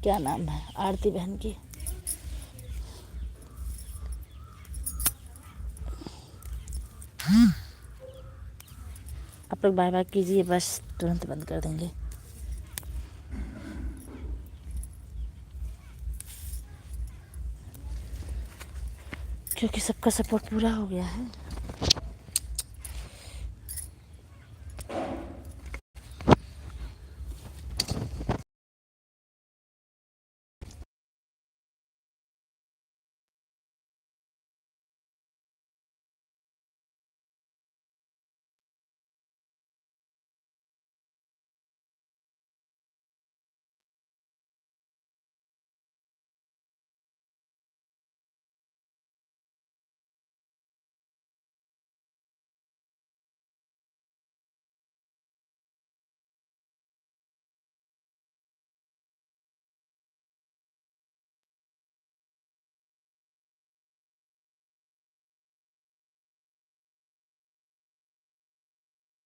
क्या नाम है, आरती बहन की। आप लोग बाय बाय कीजिए, बस तुरंत बंद कर देंगे। क्योंकि सबका सपोर्ट पूरा हो गया है।